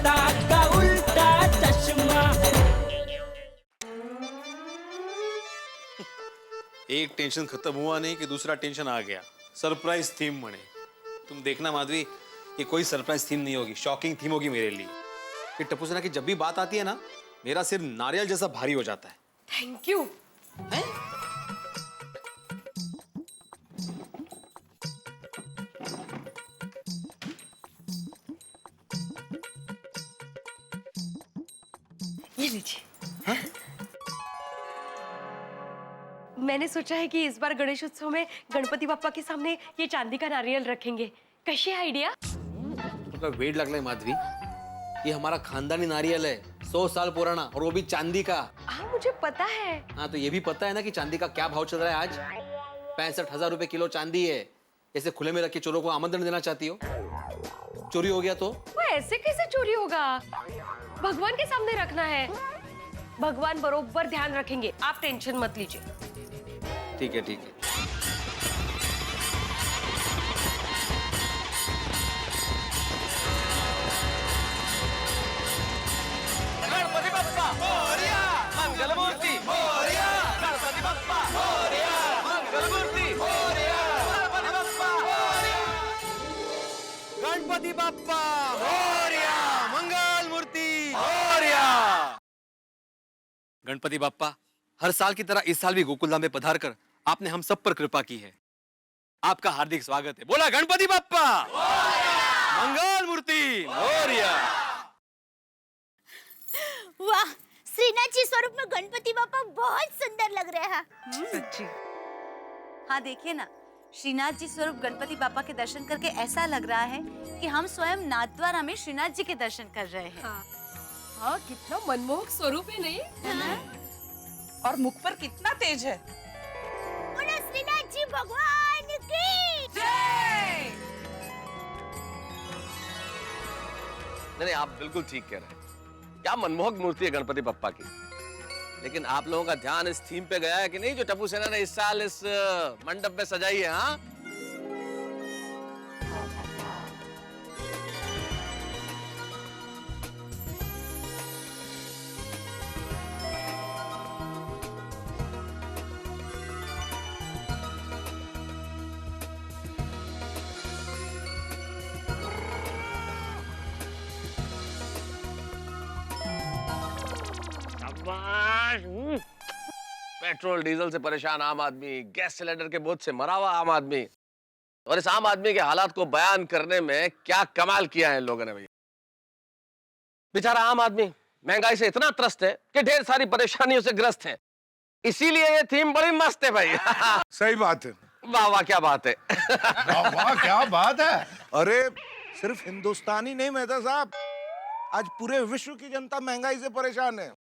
जनता का उल्टा चश्मा। एक टेंशन खत्म हुआ नहीं कि दूसरा टेंशन आ गया। सरप्राइज थीम मने। तुम देखना माधवी, ये कोई सरप्राइज थीम नहीं होगी, शॉकिंग थीम होगी मेरे लिए। कि टप्पू सेना की जब भी बात आती है ना, मेरा सिर नारियल जैसा भारी हो जाता है। Thank you. ये लीजिए। मैंने सोचा है कि इस बार गणेश उत्सव में गणपति बाप्पा के सामने ये चांदी का नारियल रखेंगे। कैसी आइडिया? तो वेट लग रहा है माधवी, ये हमारा खानदानी नारियल है, 100 साल पुराना, और वो भी चांदी का। हाँ मुझे पता है। हाँ तो ये भी पता है ना कि चांदी का क्या भाव चल रहा है आज। 65,000 रुपए किलो चांदी है। ऐसे खुले में रख के चोरों को आमंत्रण देना चाहती हो? चोरी हो गया तो? वो ऐसे कैसे चोरी होगा? भगवान के सामने रखना है। भगवान बरोबर ध्यान रखेंगे, आप टेंशन मत लीजिए। ठीक है ठीक है। गणपति बप्पा मोरया, मंगलमूर्ति मोरया, गणपति बप्पा मोरया, मंगलमूर्ति मोरया, गणपति बप्पा मोरया, गणपति बप्पा मोरया, मंगलमूर्ति मोरया। गणपति बाप्पा, हर साल की तरह इस साल भी गोकुलधाम में पधारकर आपने हम सब पर कृपा की है। आपका हार्दिक स्वागत है। बोला गणपति बाप्पा मंगल मूर्ति मोरया। वाह, श्रीनाथ जी स्वरूप में गणपति बापा बहुत सुंदर लग रहे हैं। सच्ची। हाँ देखिए ना, श्रीनाथ जी स्वरूप गणपति बापा के दर्शन करके ऐसा लग रहा है कि हम स्वयं नाथद्वारा में श्रीनाथ जी के दर्शन कर रहे हैं। हाँ कितना मनमोहक स्वरूप है नहीं? और मुख पर कितना तेज है। बोलो श्रीनाथ जी भगवान की जय। नहीं आप बिल्कुल ठीक कह रहे हैं। क्या मनमोहक मूर्ति है गणपति बप्पा की। लेकिन आप लोगों का ध्यान इस थीम पे गया है कि नहीं जो टप्पू सेना ने इस साल इस मंडप में सजाई है? हाँ पेट्रोल डीजल से परेशान आम आदमी, गैस सिलेंडर के बोझ से मरा हुआ आम आदमी, और इस आम आदमी के हालात को बयान करने में क्या कमाल किया है इन लोगों ने भैया। बेचारा आम आदमी महंगाई से इतना त्रस्त है कि ढेर सारी परेशानियों से ग्रस्त है। इसीलिए ये थीम बड़ी मस्त है भाई। सही बात है। वाह वाह क्या बात है। वाह क्या बात है। अरे सिर्फ हिंदुस्तानी नहीं मेहता साहब, आज पूरे विश्व की जनता महंगाई से परेशान है।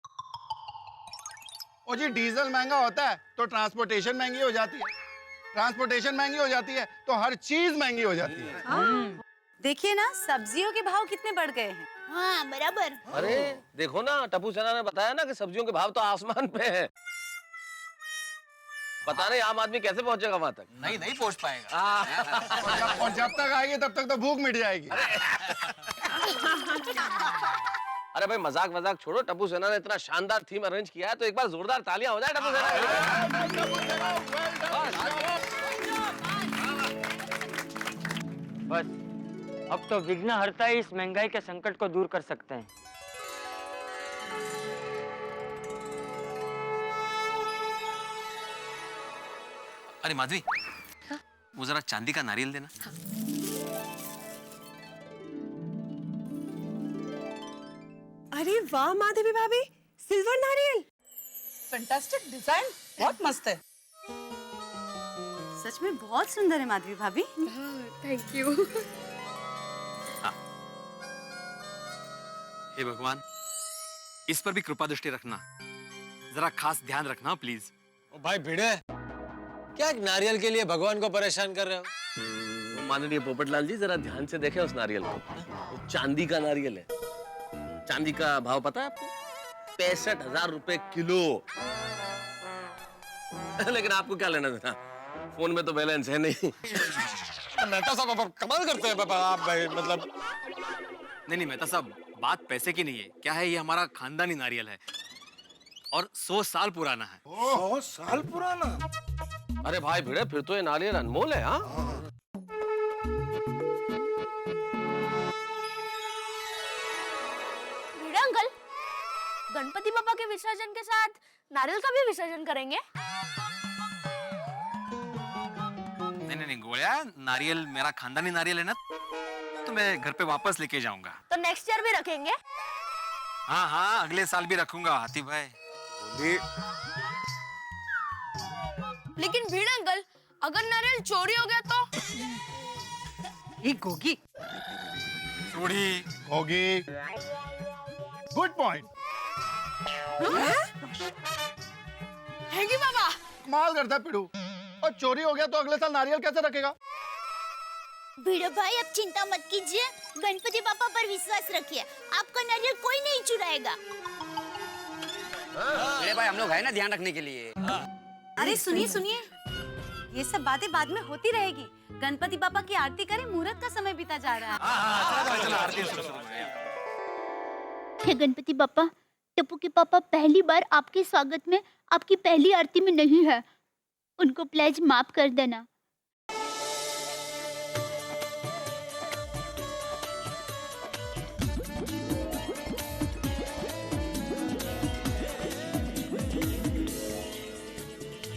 और जी डीजल महंगा होता है तो ट्रांसपोर्टेशन महंगी हो जाती है, ट्रांसपोर्टेशन महंगी हो जाती है तो हर चीज महंगी हो जाती है। देखिए ना, सब्जियों के भाव कितने बढ़ गए हैं। हाँ बराबर। अरे देखो ना, टप्पू सेना ने बताया ना कि सब्जियों के भाव तो आसमान पे है। पता नहीं आम आदमी कैसे पहुंचेगा वहां तक। नहीं पहुंच पाएगा। और जब तक आएगी तब तक तो भूख मिट जाएगी। अरे भाई मजाक मजाक छोड़ो, टप्पू सेना ने इतना शानदार थीम अरेंज किया है तो एक बार जोरदार तालियां हो जाए टप्पू सेना। बस अब तो विघ्नहर्ता ही इस महंगाई के संकट को दूर कर सकते हैं। अरे माधवी, वो जरा चांदी का नारियल देना। अरे वाह माधवी भाभी, सिल्वर नारियल। फैंटास्टिक डिजाइन, बहुत मस्त है। सच में बहुत सुंदर है माधवी भाभी। Thank you. हे भगवान, इस पर भी कृपा दृष्टि रखना, जरा खास ध्यान रखना प्लीज। ओ भाई भिड़े, क्या एक नारियल के लिए भगवान को परेशान कर रहे हो? माननीय पोपटलाल जी जरा ध्यान से देखें उस नारियल को। वो चांदी का नारियल है। चांदी का भाव पता है आपको? 65,000 रुपए किलो। लेकिन आपको क्या लेना देना, फोन में तो बैलेंस है नहीं। मेहता साहब कमाल करते हैं बाबा आप भाई, मतलब नहीं मेहता साहब, बात पैसे की नहीं है, क्या है, ये हमारा खानदानी नारियल है और 100 साल पुराना है। 100 साल पुराना? अरे भाई भिड़े, फिर तो ये नारियल अनमोल है। हाँ, भिड़ा अंकल, गणपति बापा के विसर्जन के साथ नारियल का भी विसर्जन करेंगे? नहीं गोलिया, नारियल मेरा खानदानी नारियल है ना, तो मैं घर पे वापस लेके जाऊंगा। तो नेक्स्ट ईयर भी रखेंगे? हाँ, अगले साल भी रखूंगा हाथी भाई। लेकिन भीड़ अंकल, अगर नारियल चोरी हो गया तो? ये गोगी, चोरी होगी। Good point. है कि बाबा? कमाल करता है पिड़ू। और चोरी हो गया तो अगले साल नारियल कैसे रखेगा? भिड़ा भाई, आप चिंता मत कीजिए, गणपति बापा पर विश्वास रखिए, आपका नारियल कोई नहीं चुराएगा। मेरे भाई हम लोग है ना ध्यान रखने के लिए। अरे सुनिए सुनिए, ये सब बातें बाद में होती रहेगी। गणपति बापा की आरती करें, मुहूर्त का समय बीता जा रहा है। हे गणपति बापा, टप्पू के पापा पहली बार आपके स्वागत में आपकी पहली आरती में नहीं है, उनको प्लीज माफ कर देना।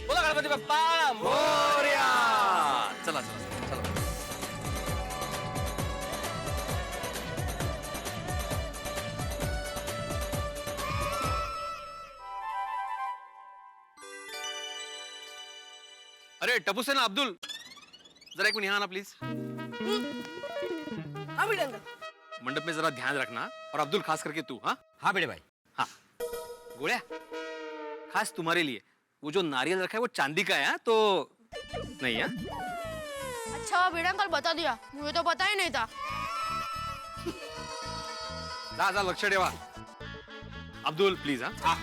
बोला गणपति बप्पा मोरया। चला चला चलो। अरे टप्पू से ना अब्दुल, जरा एक मिनट यहाँ आना प्लीज। हाँ भीड़ अंकल। मंडप में जरा ध्यान रखना, और अब्दुल खास करके तू। हाँ हाँ बेटे भाई। हाँ गोलिया, खास तुम्हारे लिए वो जो नारियल रखा है वो चांदी का है, तो नहीं है? अच्छा भीड़ अंकल बता दिया, मुझे तो पता ही नहीं था। जा लक्ष्य ठेवा। अब्दुल प्लीज। हाँ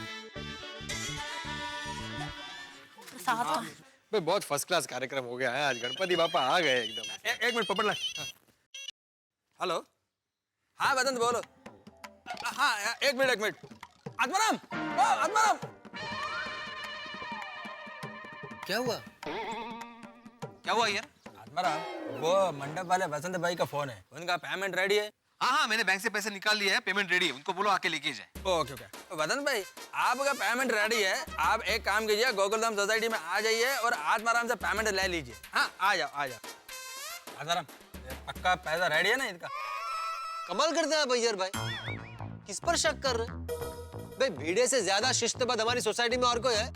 बहुत फर्स्ट क्लास कार्यक्रम हो गया है आज, गणपति बापा आ गए एकदम। एक मिनट पकड़ ला। हेलो, हाँ बदन बोलो। हाँ एक मिनट। आत्माराम, ओ आत्माराम, क्या हुआ यार? आत्माराम, वो मंडप वाले वसंत भाई का फोन है, उनका पेमेंट रेडी है? हाँ, मैंने बैंक से पैसे निकाल लिए हैं, पेमेंट रेडी है, उनको बोलो आके लेके जाए। ओके। वसंत भाई, आपका पेमेंट रेडी है, आप एक काम कीजिए, गोकुलधाम सोसाइटी में आ जाइए और आत्माराम से पेमेंट ले लीजिए। हाँ आ जाओ। आत्माराम, पक्का पैसा रेडी है ना इनका? कमाल करते हैं भैया भाई, किस पर शक कर रहे भाई? भीड़े से ज्यादा शिस्तबद्ध हमारी सोसाइटी में और कोई है?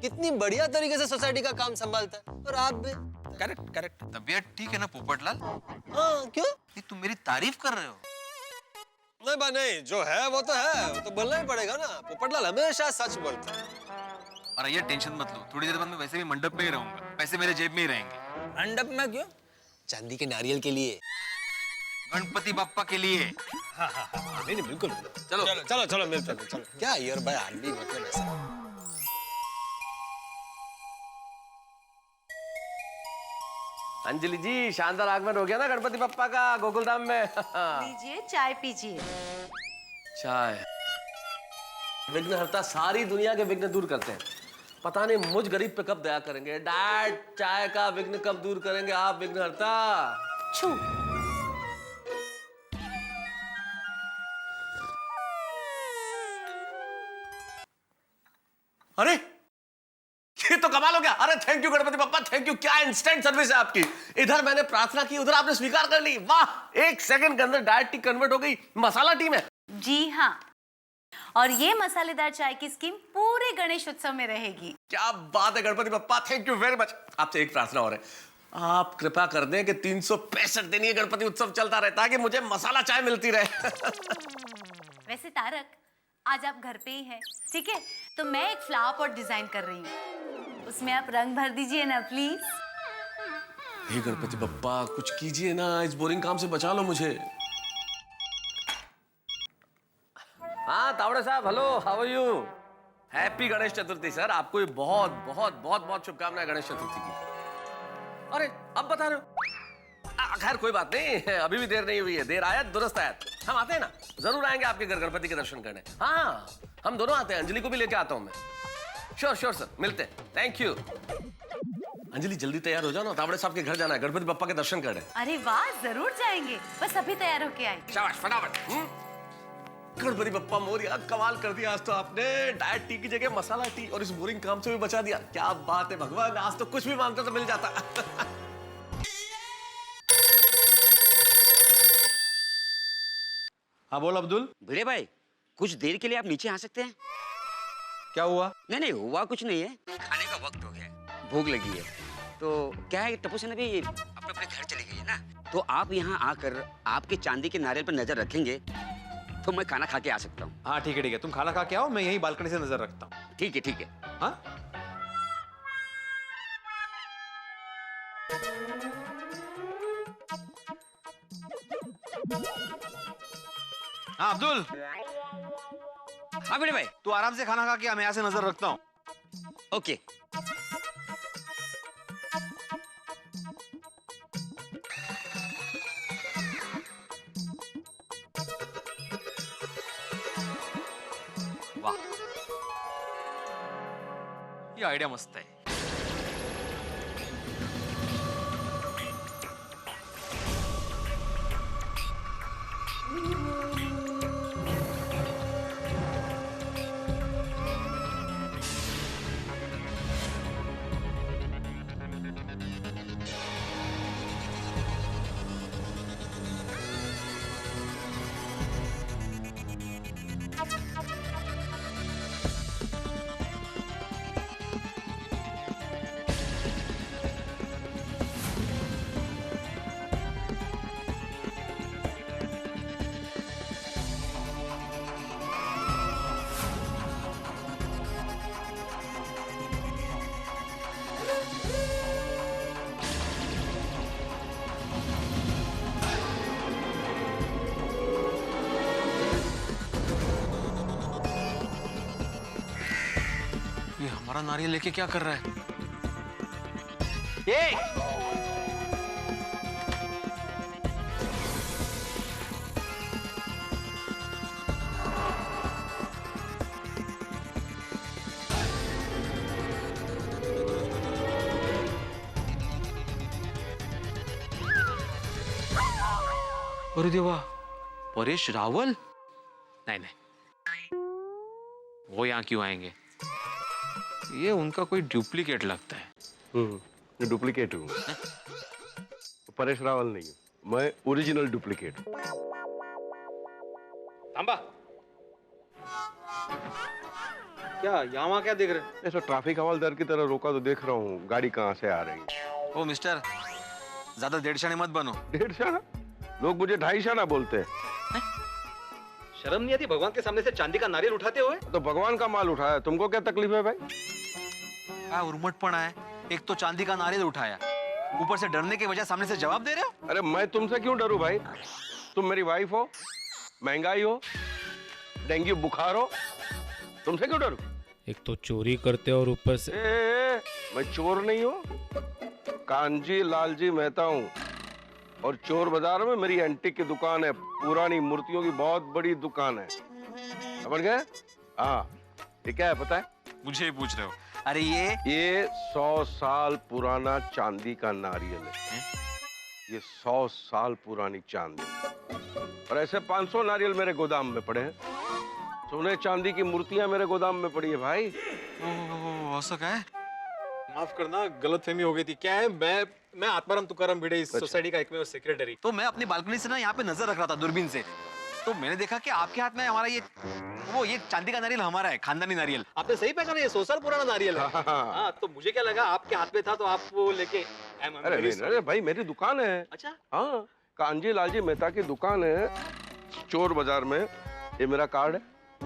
कितनी बढ़िया तरीके से सोसाइटी का काम संभालता है, और आप भी। करेक्ट। तबीयत ठीक है ना पोपटलाल? हाँ, क्यों? नहीं, तुम मेरी तारीफ कर रहे हो? नहीं भाई नहीं, जो है वो तो बोलना ही पड़ेगा ना। पोपटलाल हमेशा सच बोलता है। और ये टेंशन मत लो, थोड़ी देर बाद मैं वैसे भी मंडप में ही रहूंगा, पैसे मेरे जेब में ही रहेंगे। मंडप में क्यों? चांदी के नारियल के लिए, गणपति बप्पा के लिए। नहीं बिल्कुल। चलो मिलते हैं। चलो क्या यार भाई, आदमी मतलब ऐसा। अंजलि जी, शानदार आगमन हो गया ना गणपति बप्पा का गोकुलधाम में। लीजिए चाय पीजिए। चाय विघ्नहर्ता सारी दुनिया के विघ्न दूर करते हैं, पता नहीं मुझ गरीब पे कब दया करेंगे। डैड, चाय का विघ्न कब दूर करेंगे आप विघ्नहर्ता? छू। अरे ये तो कमाल हो गया। अरे thank you Ganpati Bappa, thank you. क्या इंस्टेंट सर्विस है आपकी। इधर मैंने प्रार्थना की, उधर आपने स्वीकार कर ली। वाह, एक सेकंड के अंदर डाइट टी कन्वर्ट हो गई मसाला टी में। जी हाँ, और ये मसालेदार चाय की स्कीम पूरे गणेश उत्सव में रहेगी। क्या बात है Ganpati Bappa, thank you very much. आपसे एक प्रार्थना और है, आप कृपा कर दें कि 365 दिन ये गणपति उत्सव चलता रहे, ताकि मुझे मसाला चाय मिलती रहे। वैसे तारक, आज आप घर पे ही हैं, ठीक है? तो मैं एक फ्लावर पॉट डिजाइन कर रही हूँ, उसमें आप रंग भर दीजिए ना प्लीज। हे गणपति बप्पा, कुछ कीजिए ना, इस बोरिंग काम से बचा लो मुझे। हाँ तावड़े साहब, hello, how are you? Happy Ganesh Chaturthi sir. आपको भी बहुत बहुत बहुत बहुत शुभकामनाएं गणेश चतुर्थी की। अरे अब बता रहे हो? खैर कोई बात नहीं, अभी भी देर नहीं हुई है, देर आयत दुरुस्त आयत। हम आते हैं ना, जरूर आएंगे आपके घर गणपति के दर्शन करने। हाँ, हम दोनों आते हैं, अंजलि को भी लेके आता हूँ मैं। श्योर श्योर सर, मिलते हैं, थैंक यू। अंजलि जल्दी तैयार हो जाओ ना, तावड़े साहब के घर जाना है गणपति बप्पा के दर्शन करने। अरे वाह, जरूर जाएंगे, बस अभी तैयार होके आए। शाबाश, फटाफट। गणपति बप्पा मोरिया, कमाल कर दिया आज तो आपने। डाइट टी की जगह मसाला टी, और इस बोरिंग काम से भी बचा दिया। क्या बात है भगवान, आज तो कुछ भी मांगता तो मिल जाता। हाँ बोल अब्दुल। भिड़े भाई, कुछ देर के लिए आप नीचे आ सकते हैं? क्या हुआ? नहीं नहीं, हुआ कुछ नहीं है, खाने का वक्त हो गया है, भूख लगी है। तो क्या है, टप्पू सेना भी अपने अपने घर चली गई है ना, तो आप यहाँ आकर आपके चांदी के नारियल पर नजर रखेंगे तो मैं खाना खा के आ सकता हूँ। हाँ ठीक है, तुम खाना खा के आओ, मैं यही बालकनी से नजर रखता हूँ। ठीक है ठीक है। हाँ हाँ अब्दुल। हाँ भिड़े भाई। तू आराम से खाना खा के आ, मैं यहाँ से नजर रखता हूँ। ओके। वाह, ये आइडिया मस्त है। ये हमारा नारियल लेके क्या कर रहा है? ये अरे देवा, परेश रावल? नहीं नहीं, वो यहाँ क्यों आएंगे? ये उनका कोई डुप्लीकेट लगता है। डुप्लीकेट हूँ, परेश रावल नहीं हूँ, मैं ओरिजिनल डुप्लीकेट हूँ। तांबा, क्या यहाँ वहाँ क्या देख रहे? ऐसा ट्रैफिक हवलदार की तरह रोका तो देख रहा हूँ, गाड़ी कहाँ से आ रही है। ओ मिस्टर, ज्यादा डेढ़शाने मत बनो। डेढ़शाना? लोग मुझे ढाईशाना बोलते हैं। शर्म नहीं आती भगवान के सामने से चांदी का नारियल उठाते हुए? तो भगवान का माल उठाया, तुमको क्या तकलीफ है भाई? क्या उर्मटपना है, एक तो चांदी का नारियल उठाया, ऊपर से डरने की वजह सामने से जवाब दे रहे हो? अरे मैं तुमसे क्यों डरूं भाई? तुम मेरी वाइफ हो, महंगाई हो, डेंगू बुखार हो, तुमसे क्यों डरूं? एक तो चोरी करते और ऊपर से मैं चोर नहीं हूँ, कांजी लालजी मेहता हूँ, और चोर बाजार में मेरी एंटीक की दुकान है, पुरानी मूर्तियों की बहुत बड़ी दुकान है, समझ गए? हाँ, ये क्या है पता है? मुझे ही पूछ रहे हो? अरे ये 100 साल पुराना चांदी का नारियल है। ये 100 साल पुरानी चांदी, और ऐसे 500 नारियल मेरे गोदाम में पड़े हैं। सोने चांदी की मूर्तियां मेरे गोदाम में पड़ी है भाई। ओह, ऐसा क्या है? माफ करना, गलतफहमी हो गई थी। क्या है, मैं आत्माराम तुकाराम भिड़े, इस सोसाइटी का एकमेव सेक्रेटरी। तो मैं अपनी बालकनी से ना यहाँ पे नजर रख रहा था दूरबीन से, तो मैंने देखा कि आपके हाथ में हमारा ये चांदी का नारियल हमारा है, खानदानी नारियल। आपने सही पहचाना, ये 100 साल पुराना नारियल है। हाँ, तो मुझे क्या लगा आपके हाथ में था तो आप वो लेके। अरे भाई, मेरी दुकान है। अच्छा? हाँ, कांजी लालजी मेहता की दुकान है चोर बाजार में। ये मेरा कार्ड है,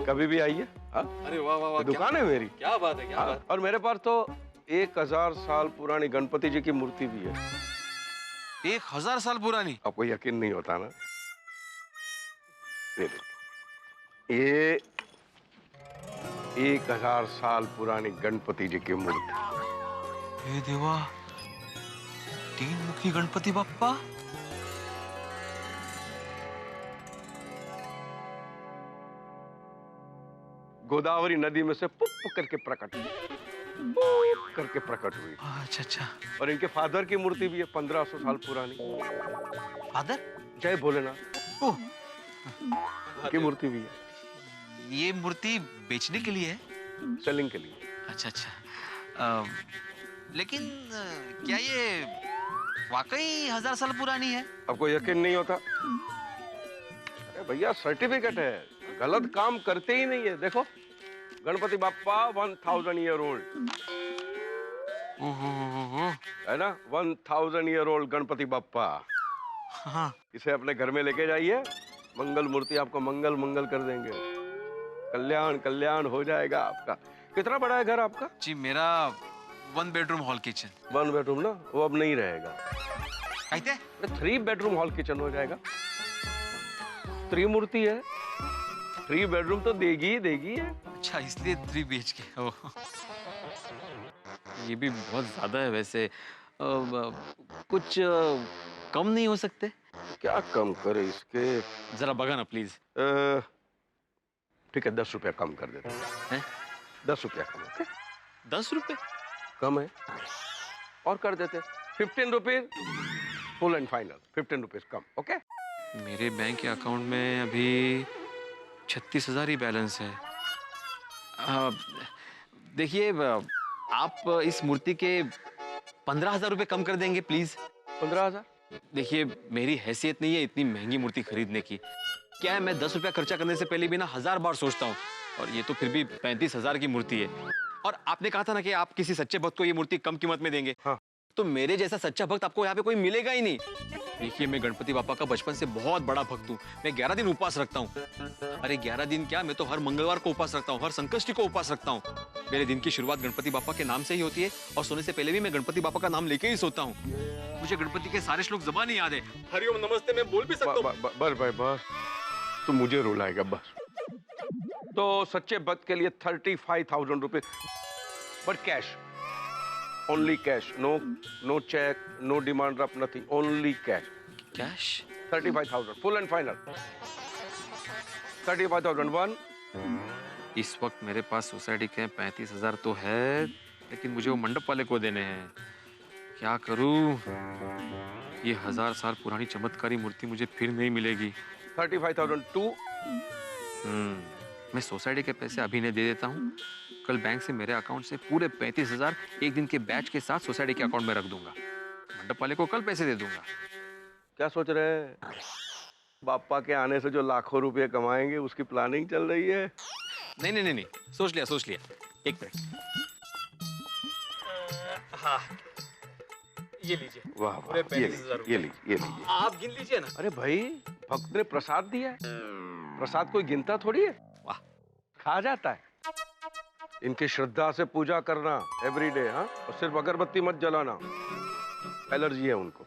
कभी भी आइए। अरे वाह वाह वाह, दुकान है मेरी। क्या बात है, क्या बात। और मेरे पास तो 1000 साल पुरानी गणपति जी की मूर्ति भी है। 1000 साल पुरानी? आपको यकीन नहीं होता ना? ये 1000 साल पुरानी गणपति जी की मूर्ति। हे देवा, 3 मुखी गणपति बप्पा। गोदावरी नदी में से पुप करके प्रकट हुई, पुप करके प्रकट हुई। अच्छा अच्छा। और इनके फादर की मूर्ति भी है 1500 साल पुरानी। फादर? जय भोलेनाथ की मूर्ति भी है। ये मूर्ति बेचने के लिए है? सेलिंग के लिए। अच्छा अच्छा। लेकिन क्या ये वाकई 1000 साल पुरानी है? आपको यकीन नहीं होता? अरे भैया सर्टिफिकेट है, गलत काम करते ही नहीं है। देखो गणपति बाप्पा 1000 ईयर ओल्ड है ना, 1000 ईयर ओल्ड गणपति बाप्पा। हाँ। इसे अपने घर में लेके जाइए, मंगल मूर्ति आपको मंगल मंगल कर देंगे। कल्याण कल्याण हो जाएगा आपका। कितना बड़ा है घर आपका? जी मेरा 1 बेडरूम हॉल किचन। 1 बेडरूम ना, वो अब नहीं रहेगा। कहते 3 बेडरूम हॉल किचन हो जाएगा। त्रिमूर्ति है, 3 बेडरूम तो देगी ही देगी है। अच्छा इसलिए 3 BHK। ये भी बहुत ज्यादा है वैसे। कुछ कम नहीं हो सकते? क्या कम करे इसके? जरा बगा ना प्लीज। ठीक है 10 रुपया कम कर देते हैं। 10 रुपया कम। ओके 10 रुपए कम है और कर देते 15 rupees full and final. 15 rupees come. Okay मेरे बैंक के अकाउंट में अभी 36,000 ही बैलेंस है। देखिए आप इस मूर्ति के 15,000 रुपए कम कर देंगे प्लीज। 15,000? देखिए मेरी हैसियत नहीं है इतनी महंगी मूर्ति खरीदने की। क्या है मैं 10 रुपया खर्चा करने से पहले भी ना 1000 बार सोचता हूँ, और ये तो फिर भी 35,000 की मूर्ति है। और आपने कहा था ना कि आप किसी सच्चे भक्त को ये मूर्ति कम कीमत में देंगे। हाँ। तो मेरे जैसा सच्चा भक्त आपको यहाँ पे कोई मिलेगा ही नहीं। देखिए मैं गणपति बापा का बचपन से बहुत बड़ा भक्त हूँ। मैं 11 दिन उपवास रखता हूँ। अरे 11 दिन क्या, मैं तो हर मंगलवार को उपवास रखता हूँ, हर संकष्टी को उपवास रखता हूँ। मेरे दिन की शुरुआत गणपति बापा के नाम से ही होती है, और सोने से पहले भी मैं गणपति बापा का नाम लेके ही सोता हूँ। मुझे गणपति के सारे श्लोक ज़बान ही याद है। हरिओम नमस्ते मैं बोल भी सकता हूँ। बस भाई बस, तो मुझे रुलाएगा बस। तो सच्चे भक्त के लिए 35,000 रुपए, but cash, only cash. No cheque, no demand draft, nothing, only cash. Cash 35,000 full and final. 35,001। इस वक्त मेरे पास सोसाइटी के 35,000 तो है, लेकिन मुझे वो मंडप वाले को देने हैं। क्या करूं? ये 1000 साल पुरानी चमत्कारी मूर्ति मुझे फिर नहीं मिलेगी। 35,002। मैं सोसाइटी के पैसे अभी नहीं दे देता हूँ। कल बैंक से मेरे अकाउंट से पूरे 35,000 एक दिन के बैच के साथ सोसाइटी के अकाउंट में रख दूंगा। मंडप वाले को कल पैसे दे दूंगा। क्या सोच रहे हैं? बापा के आने से जो लाखों रुपए कमाएंगे उसकी प्लानिंग चल रही है। नहीं नहीं नहीं नहीं, सोच लिया। एक मिनट। हाँ ये लीजिए। वाह वाह, ये लीजिए। आप गिन लीजिए ना। अरे भाई भक्त ने प्रसाद दिया है, प्रसाद कोई गिनता थोड़ी है। वाह, खा जाता है। इनकी श्रद्धा से पूजा करना एवरीडे। हाँ, और सिर्फ अगरबत्ती मत जलाना, एलर्जी है उनको।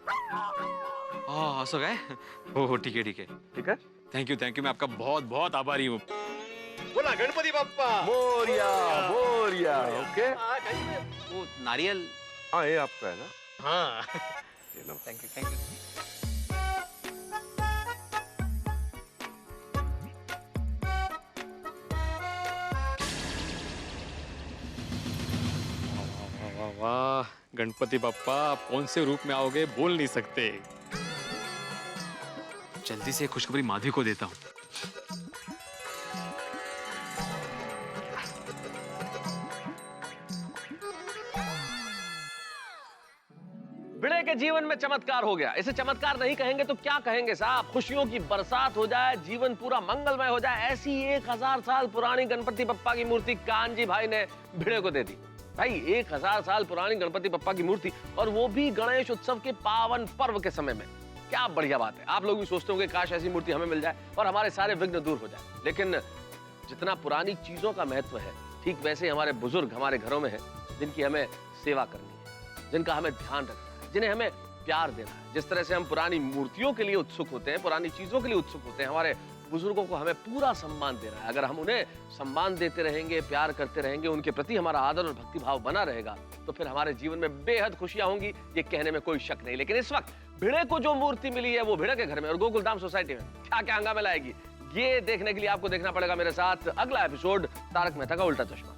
सो गए? ओह ठीक है। ठीक है, थैंक यू। मैं आपका बहुत बहुत आभारी हूँ। बोला गणपति बाप्पा मोरिया मोरिया। ओके वो नारियल। हाँ ये आपका है ना। हाँ थैंक यू। वाह गणपति बाप्पा, आप कौन से रूप में आओगे बोल नहीं सकते। जल्दी से खुशखबरी माधवी को देता हूँ। भिड़े के जीवन में चमत्कार हो गया। इसे चमत्कार नहीं कहेंगे तो क्या कहेंगे साहब? खुशियों की बरसात हो जाए, जीवन पूरा मंगलमय हो जाए, ऐसी 1000 साल पुरानी गणपति बप्पा की मूर्ति कांजी भाई ने भिड़े को दे दी। भाई 1000 साल पुरानी गणपति बप्पा की मूर्ति, और वो भी गणेश उत्सव के पावन पर्व के समय में। क्या बढ़िया बात है। आप लोग भी सोचते होंगे काश ऐसी मूर्ति हमें मिल जाए और हमारे सारे विघ्न दूर हो जाए। लेकिन जितना पुरानी चीजों का महत्व है, ठीक वैसे ही हमारे बुजुर्ग हमारे घरों में है, जिनकी हमें सेवा करनी है, जिनका हमें ध्यान रखना है, जिन्हें हमें प्यार देना है। जिस तरह से हम पुरानी मूर्तियों के लिए उत्सुक होते हैं, पुरानी चीजों के लिए उत्सुक होते हैं, हमारे बुजुर्गों को हमें पूरा सम्मान देना है। अगर हम उन्हें सम्मान देते रहेंगे, प्यार करते रहेंगे, उनके प्रति हमारा आदर और भक्ति भाव बना रहेगा, तो फिर हमारे जीवन में बेहद खुशियां होंगी, ये कहने में कोई शक नहीं। लेकिन इस वक्त भिड़े को जो मूर्ति मिली है वो भिड़े के घर में और गोकुलधाम सोसाइटी में क्या क्या हंगामे लाएगी, ये देखने के लिए आपको देखना पड़ेगा मेरे साथ अगला एपिसोड तारक मेहता का उल्टा चश्मा।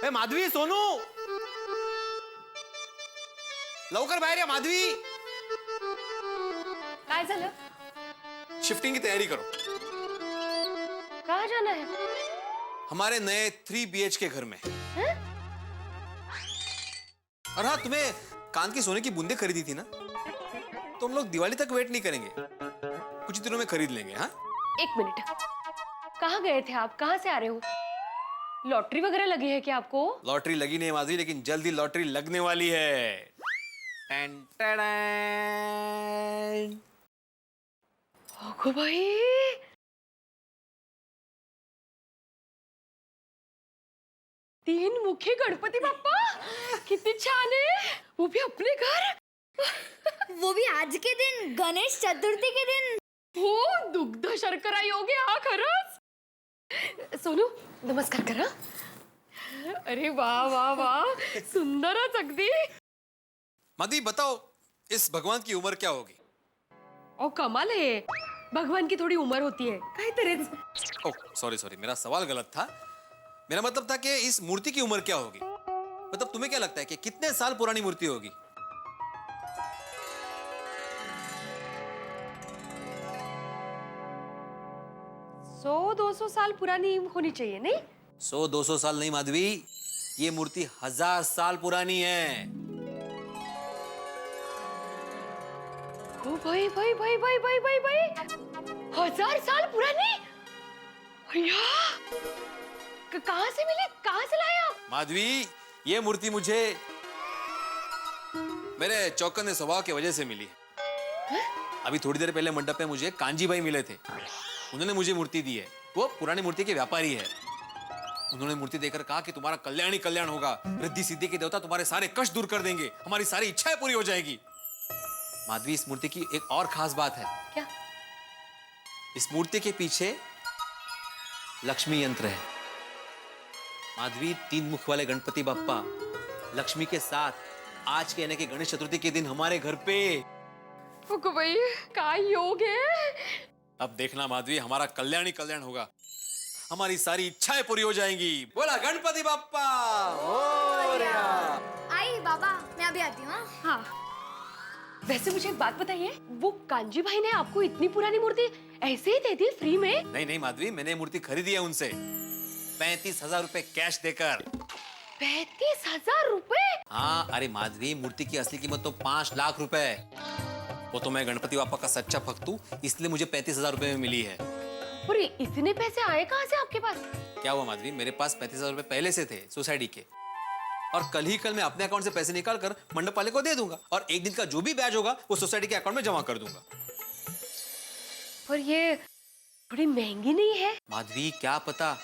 ए माधवी, सोनू, लवकर बाहेर या माधवी. काय झालं? शिफ्टिंग की तैयारी करो. कहाँ जाना है? हमारे नए 3 BHK घर में. और हाँ, तुम्हें कान की सोने की बूंदे खरीदी थी ना, तो हम लोग दिवाली तक वेट नहीं करेंगे, कुछ ही दिनों में खरीद लेंगे. हाँ, 1 मिनट, कहाँ गए थे आप? कहाँ से आ रहे हो? लॉटरी वगैरह लगी है क्या आपको? लॉटरी लगी नहीं माधवी, लेकिन जल्दी लॉटरी लगने वाली है. Ton ton. ओगो भाई, तीन मुखी गणपती बाप्पा, किती छान आहे, वो भी अपने घर. वो भी आज के दिन, गणेश चतुर्थी के दिन. हो, दुग्ध शर्करा योग आहे हा खरंच. सोनू, नमस्कार करा. अरे वाह वाह वाह, सुंदरच अगदी. माधवी बताओ, इस भगवान की उम्र क्या होगी? ओ कमाल है, भगवान की थोड़ी उम्र होती है काहीतरीच. ओह सॉरी, मेरा सवाल गलत था. मेरा मतलब था कि इस मूर्ति की उम्र क्या होगी. मतलब तुम्हें क्या लगता है कि कितने साल पुरानी मूर्ति होगी? सौ 200 साल पुरानी होनी चाहिए नहीं? 100-200 साल नहीं माधवी, ये मूर्ति 1000 साल पुरानी है. ओ भाई भाई भाई भाई भाई भाई भाई, 1000 साल पुरानी. भैया, कहाँ से मिली, कहाँ से लाया आप? माधवी, ये मूर्ति मुझे मेरे चौकन्ने स्वभाव की वजह से मिली है. अभी थोड़ी देर पहले मंडप में मुझे कांजी भाई मिले थे. उन्होंने मुझे मूर्ति दी है. वो पुरानी मूर्ति के व्यापारी है. उन्होंने मूर्ति देकर कहा कि तुम्हारा कल्याण ही कल्याण होगा, रिद्धि सिद्धि के देवता तुम्हारे सारे कष्ट दूर कर देंगे, हमारी सारी इच्छाएं पूरी हो जाएगी. माधवी, इस मूर्ति की एक और खास बात है. क्या? इस मूर्ति के पीछे लक्ष्मी यंत्र है. माधवी, 3 मुख वाले गणपति बप्पा लक्ष्मी के साथ आज के यानी कि गणेश चतुर्थी के दिन हमारे घर पे. ओगो भाई, क्या योग है. अब देखना माधवी, हमारा कल्याण ही कल्याण होगा, हमारी सारी इच्छाएं पूरी हो जाएंगी. बोला गणपति बप्पा मोरया. आई बाबा, मैं अभी आती हूँ. हाँ, वैसे मुझे एक बात बताइए, वो कांजी भाई ने आपको इतनी पुरानी मूर्ति ऐसे ही दे दी फ्री में? नहीं माधवी, मैंने मूर्ति खरीदी है उनसे 35,000 रुपए कैश देकर. 35,000 रुपए? हाँ, अरे माधवी, मूर्ति की असली कीमत तो 5 लाख रुपए है. वो तो मैं गणपति बापा का सच्चा भक्त हूँ, इसलिए मुझे 35,000 रुपए में मिली है. और इतने पैसे आए कहाँ से आपके पास? क्या हुआ माधवी, मेरे पास 35,000 रुपए पहले से थे सोसाइटी के, और कल मैं अपने अकाउंट से पैसे निकाल कर मंडप वाले को दे दूंगा, और एक दिन का जो भी ब्याज होगा वो सोसाइटी के अकाउंट में जमा कर दूंगा. पर ये थोड़ी महंगी नहीं है? माधवी, क्या पता,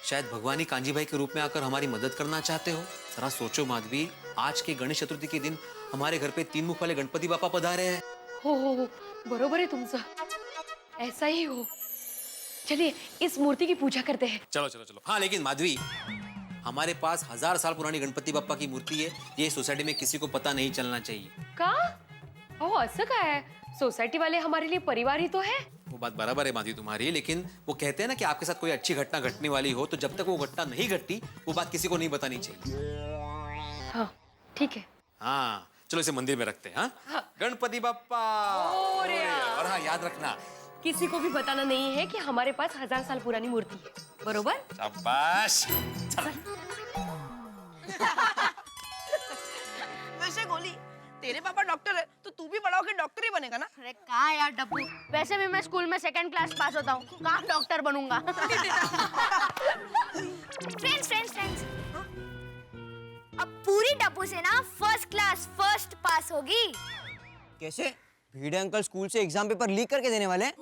शायद भगवान ही कांजी भाई के रूप में आकर हमारी मदद करना चाहते हो. जरा सोचो माधवी, आज के गणेश चतुर्थी के दिन हमारे घर पे 3 मुख वाले गणपति बापा पधारे हैं. हो, बरोबर है तुमचं, ऐसा ही हो. चलिए इस मूर्ति की पूजा करते हैं. चलो. हाँ, लेकिन माधवी, हमारे पास 1000 साल पुरानी गणपति बापा की मूर्ति है, ये सोसाइटी में किसी को पता नहीं चलना चाहिए. का? ओ, असं काय? सोसाइटी वाले हमारे लिए परिवार ही तो है. वो बात बराबर है माधवी तुम्हारी, लेकिन वो कहते हैं ना कि आपके साथ कोई अच्छी घटना घटने वाली हो तो जब तक वो घटना नहीं घटती वो बात किसी को नहीं बतानी चाहिए. हाँ, ठीक है. हाँ, चलो इसे मंदिर में रखते हैं. हाँ? गणपति बाप्पा मोरया. और हाँ, याद रखना, किसी को भी बताना नहीं है कि हमारे पास 1000 साल पुरानी मूर्ति है. बरोबर? शाबाश. वैसे गोली, तेरे पापा डॉक्टर है तो तू भी बड़ा होकर डॉक्टर ही बनेगा ना? अरे कहाँ यार डब्बू, वैसे भी मैं स्कूल में 2nd क्लास पास होता हूँ, कहाँ डॉक्टर बनूंगा. फ्रेंड्स, अब पूरी डब्बू से ना 1st क्लास फर्स्ट पास होगी. कैसे? भिड़े अंकल स्कूल से एग्जाम पेपर लीक करके देने वाले हैं?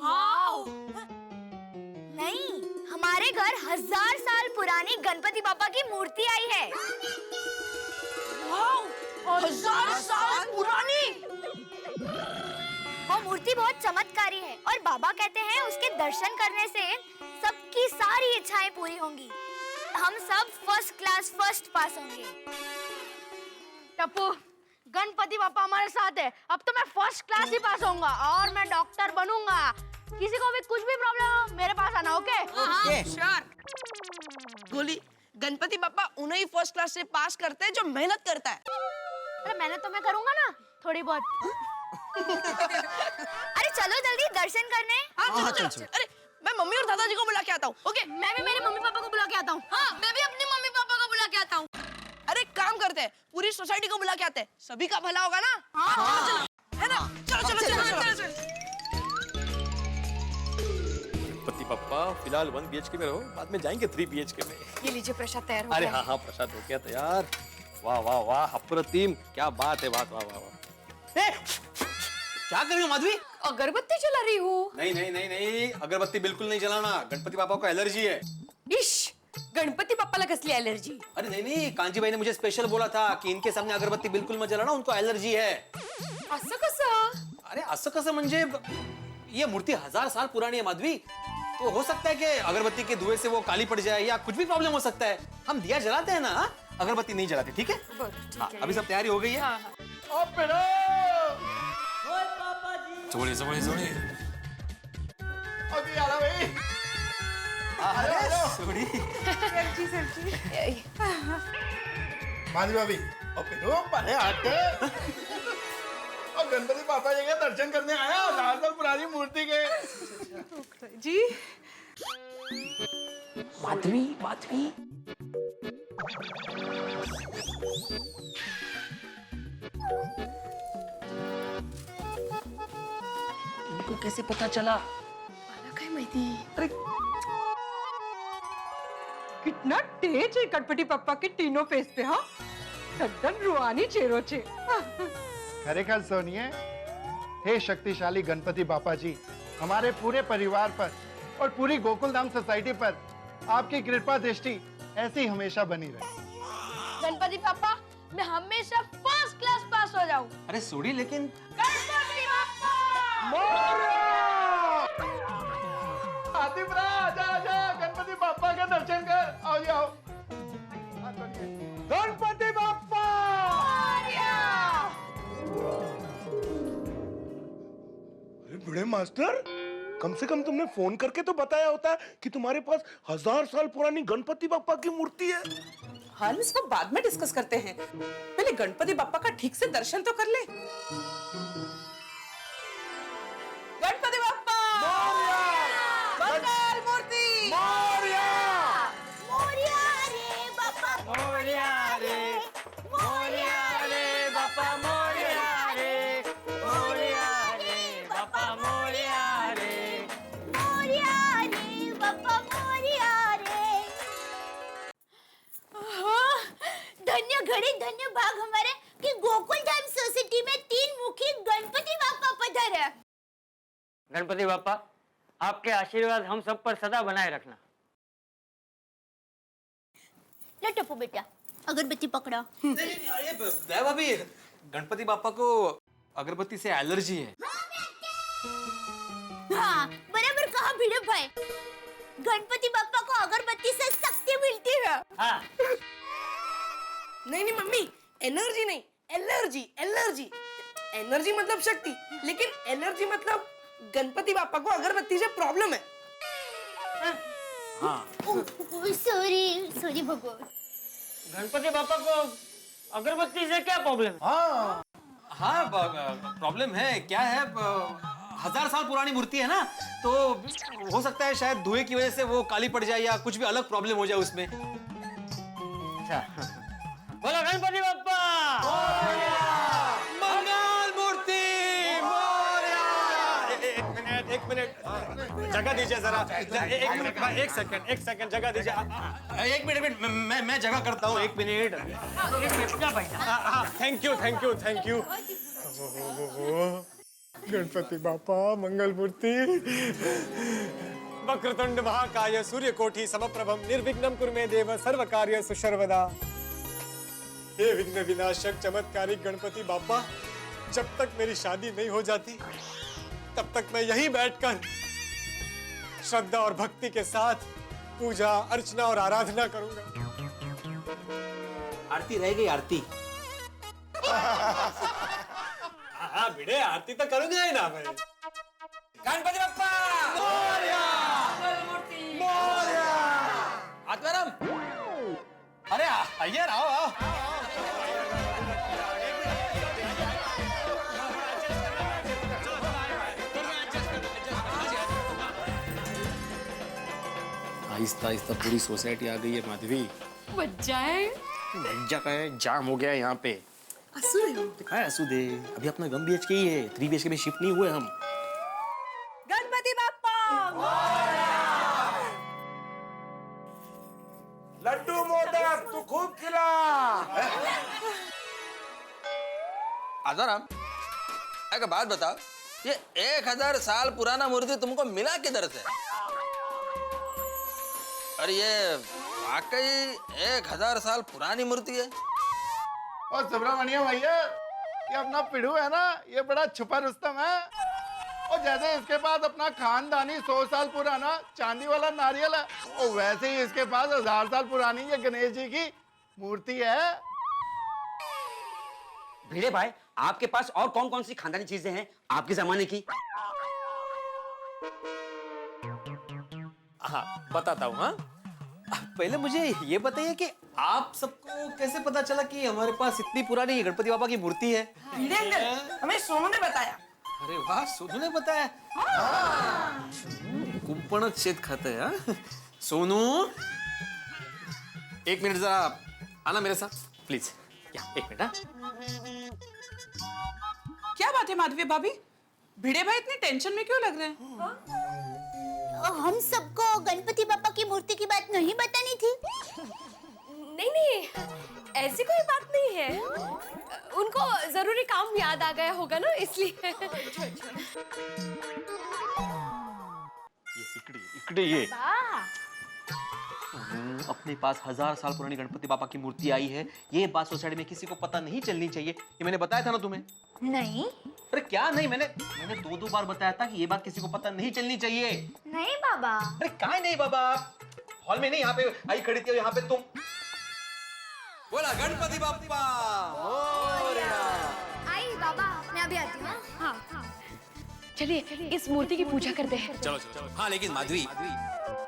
नहीं, हमारे घर 1000 साल पुरानी गणपति बापा की मूर्ति आई है. 1000 साल पुरानी? वो मूर्ति बहुत चमत्कारी है और बाबा कहते हैं उसके दर्शन करने से सबकी सारी इच्छाएं पूरी होंगी. हम सब 1st क्लास फर्स्ट पास होंगे. टप्पू, गणपति पापा हमारे साथ है, अब तो मैं फर्स्ट क्लास ही पास होऊंगा और मैं डॉक्टर बनूंगा। किसी को भी कुछ भी प्रॉब्लम हो मेरे पास आना, ओके? हाँ, श्योर। गोली, गणपति पापा उन्हें ही फर्स्ट क्लास से पास करते हैं जो मेहनत करता है। अरे मेहनत तो मैं करूंगा ना, थोड़ी बहुत। अरे चलो जल्दी दर्शन करने। हाँ, चलो। अरे मैं मम्मी और दादाजी को बुला के आता हूँ, ओके? मैं भी मेरे मम्मी पापा को बुला के आता हूँ। हाँ, मैं भी अपनी मम्मी पापा को बुला के आता हूँ। अरे काम करते हैं, पूरी सोसाइटी को बुला के आते हैं, सभी का भला होगा ना? हाँ, चलो, है ना? चलो। गणपति पप्पा फिलहाल 1 BHK में रहो, बाद में जाएंगे 3 BHK में। ये लीजिए प्रसाद तैयार हो अरे गया। हाँ, प्रसाद हो गया तैयार। वाह वाह वाह, अप्रतिम, क्या बात है, बात, वाह वाह वाह। क्या कर रही हो माधवी? अगरबत्ती जला रही हूँ। नहीं, अगरबत्ती बिल्कुल नहीं जलाना, गणपति पापा को एलर्जी है। इश, गणपति पापाला कसली एलर्जी? अरे नहीं, कांजी भाई ने मुझे स्पेशल बोला था कि इनके सामने अगरबत्ती बिल्कुल मत जलाना, उनको एलर्जी है। असं कसं? अरे असं कसं म्हणजे ये मूर्ति 1000 साल पुरानी है माधवी, तो हो सकता है कि अगरबत्ती के धुएं से वो काली पड़ जाए या कुछ भी प्रॉब्लम हो सकता है। हम दिया जलाते हैं ना, अगरबत्ती नहीं जलाते, ठीक है? हाँ, अभी सब तैयारी हो गई है। हाँ। सोड़े अभी आ रहा भाई। माधवी भाभी, पहले आते और गणपति पापा जी के दर्शन करने आया 1000 साल पुरानी मूर्ति के। जी माधवी इनको कैसे पता चला? काय माहिती? अरे कितना तेज है गणपति पापा के तीनों फेस पे, हाँ? एकदम रूहानी चेहरों छे। खरेखर सोनिए, हे शक्तिशाली गणपति बापा जी, हमारे पूरे परिवार पर और पूरी गोकुलधाम सोसाइटी पर आपकी कृपा दृष्टि ऐसी हमेशा बनी रहे। गणपति पापा, मैं हमेशा फर्स्ट क्लास पास हो जाऊं। अरे सोड़ी, लेकिन गणपति पापा! आतिफ आजा, गणपति बापा के दर्शन कर। आओ जी आओ। गणपति बापा! अरे बड़े मास्टर, कम से कम तुमने फोन करके तो बताया होता कि तुम्हारे पास 1000 साल पुरानी गणपति बापा की मूर्ति है। हम इसको बाद में डिस्कस करते हैं, पहले गणपति बापा का ठीक से दर्शन तो कर ले। गणपति बापा! मंगल मूर्ति! मोरिया रे बापा, मोरिया रे बापा, मोरिया रे बापा, मोरिया रे बापा, मोरिया रे। धन्य घड़ी धन्य भाग हमारे कि गोकुलधाम सोसाइटी में 3 मुखी गणपति बापा पधारे। गणपति बापा, आपके आशीर्वाद हम सब पर सदा बनाए रखना। ले टप्पू बेटा, अगरबत्ती पकड़ा। अरे भाभी, गणपति बापा को अगरबत्ती से एलर्जी है। हाँ, बराबर कहा भिड़े भाई। गणपति बापा को अगरबत्ती से शक्ति मिलती है। हाँ। नहीं मम्मी, एनर्जी नहीं, एलर्जी। एनर्जी मतलब शक्ति, लेकिन एलर्जी मतलब गणपति बापा को अगरबत्ती से प्रॉब्लम है। हाँ। सॉरी भगवान। गणपति बापा को अगरबत्ती से क्या प्रॉब्लम है? हाँ, प्रॉब्लम है, क्या है, 1000 साल पुरानी मूर्ति है ना, तो हो सकता है शायद धुएं की वजह से वो काली पड़ जाए या कुछ भी अलग प्रॉब्लम हो जाए उसमें। बोलो गणपति बापा! मंगल मूर्ति! एक मिनट, जगह दीजिए जरा। एक सेकंड जगह दीजिए। एक मिनट, मैं जगह करता हूँ, 1 मिनट। Thank you. गणपति बापा, मंगल मूर्ति। वक्रतुंड महाकाय सूर्यकोटि समप्रभम निर्विघ्नं कुरु मे देव सर्वकार्येषु सर्वदा। हे विघ्न विनाशक चमत्कारी गणपति बापा, जब तक मेरी शादी नहीं हो जाती तब तक मैं यहीं बैठकर श्रद्धा और भक्ति के साथ पूजा अर्चना और आराधना करूंगा। आरती रह गई, आरती। हाँ भिड़े आरती तो करूंगा ही ना मैं। गणपति बप्पा आत्माराम, अरे आइए आओ आओ। आहिस्ता आहिस्ता पूरी सोसाइटी आ गई है माधवी। बच्चाएं लज्जा का है, जाम हो गया है यहाँ पे। असुर असुदे अभी अपना 1 BHK ही है, 3 BHK में शिफ्ट नहीं हुए हम। गणपति बाप्पा लड्डू मोदक तू खूब खिला। आत्माराम, एक बात बताओ, ये 1000 साल पुराना मूर्ति तुमको मिला किधर से? और ये वाकई 1000 साल पुरानी मूर्ति है? और सुब्रमण्यम भैया, ये अपना पिढ़ू है ना, ये बड़ा छुपा रुस्तम है। और जैसे इसके पास अपना खानदानी 100 साल पुराना चांदी वाला नारियल है, और वैसे ही इसके पास 1000 साल पुरानी ये गणेश जी की मूर्ति है। भिड़े भाई, आपके पास और कौन कौन सी खानदानी चीजें हैं आपके जमाने की? हाँ बताता हूँ। हाँ पहले मुझे ये बताइए कि आप सबको कैसे पता चला कि हमारे पास इतनी पुरानी गणपति बाबा की मूर्ति है? हमें सोनू ने बताया। अरे वाह, सोनू ने बताया। कुंपण छेद खाते हैं। हाँ? सोनू 1 मिनट जरा आना मेरे साथ प्लीज। क्या 1 मिनट? हाँ क्या बात है माधवी भाभी, भिड़े भाई इतनी टेंशन में क्यों लग रहे हैं? हम सबको गणपति बापा की मूर्ति की बात नहीं बतानी थी? नहीं नहीं, ऐसी कोई बात नहीं है। उनको जरूरी काम याद आ गया होगा ना, इसलिए। इकड़े ये अपने पास 1000 साल पुरानी गणपति बाबा की मूर्ति आई है, ये बात सोसाइटी में किसी को पता नहीं चलनी चाहिए। ये मैंने बताया था ना तुम्हें? नहीं। अरे क्या नहीं, मैंने 2 बार बताया था कि ये बात किसी को पता नहीं चलनी चाहिए। नहीं बाबा। अरे काय नहीं बाबा, हॉल में नहीं, यहाँ पे आई खड़ी थी, यहाँ पे तुम। बोला गणपति बाप्पा मोरया। आई बाबा, मैं अभी आती हूँ। हाँ चलिए इस मूर्ति की पूजा करते हैं। चलो चलो। हाँ लेकिन माधवी,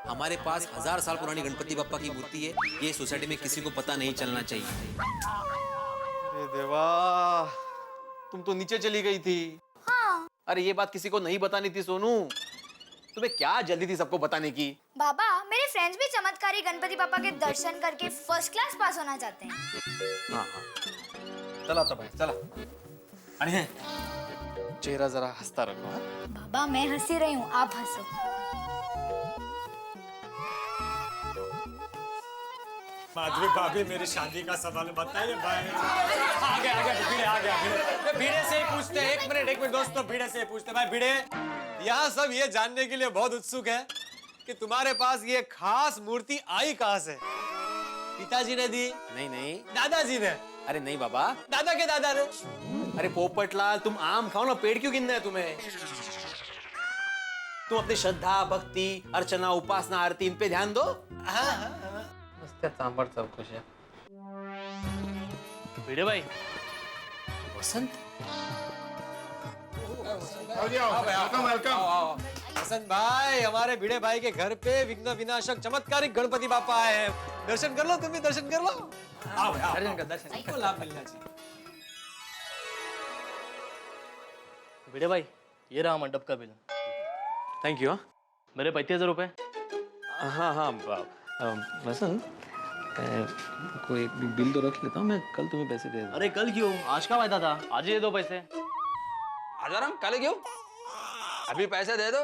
हमारे पास 1000 साल पुरानी गणपति बाप्पा की मूर्ति है, ये सोसाइटी में किसी को पता नहीं चलना चाहिए। अरे देवा, तुम तो नीचे चली गई थी। हाँ। अरे ये बात किसी को नहीं बतानी थी सोनू, तुम्हें क्या जल्दी थी सबको बताने की? बाबा, मेरे फ्रेंड्स भी चमत्कारी गणपति बापा के दर्शन करके फर्स्ट क्लास पास होना चाहते हैं। हाँ चला तो भाई चला। अरे चेहरा जरा हंसता रखो। हाँ? बाबा मैं हंसी रही हूँ, आप हंसो। माधवी भाभी, मेरी शादी का सवाल बताइए भाई। आ गया भिड़े से ही पूछते हैं। 1 मिनट दोस्तों, भिड़े से ही पूछते भाई। भिड़े, यहाँ सब ये जानने के लिए बहुत उत्सुक है कि तुम्हारे पास ये खास मूर्ति आई कहाँ से? पिताजी ने दी? नहीं, दादाजी ने? अरे नहीं बाबा, दादा के दादा ने। अरे पोपटलाल, तुम आम खाओ ना, पेड़ क्यों गिनना है तुम्हें? तुम अपनी श्रद्धा, भक्ति, अर्चना, उपासना, आरती, इन पे ध्यान दो। सांबर सब कुछ है। भिड़े भाई, वसंत, वेलकम। वसंत भाई, हमारे भिड़े भाई के घर पे विघ्न विनाशक चमत्कारिक गणपति बापा आए हैं। दर्शन कर लो, तुम भी दर्शन कर लो। आओ दर्शन को लाभ मिलना चाहिए। भिड़े भाई, ये रहा मंडप का बिल। Thank you. मेरे 35,000 रुपए। हाँ वसंत, कोई बिल तो रख लेता हूँ मैं, कल तुम्हें पैसे दे दूँ। अरे कल क्यों, आज का वायदा था, आज ही दे दो पैसे। आजाराम, कल क्यों? अभी पैसे दे दो।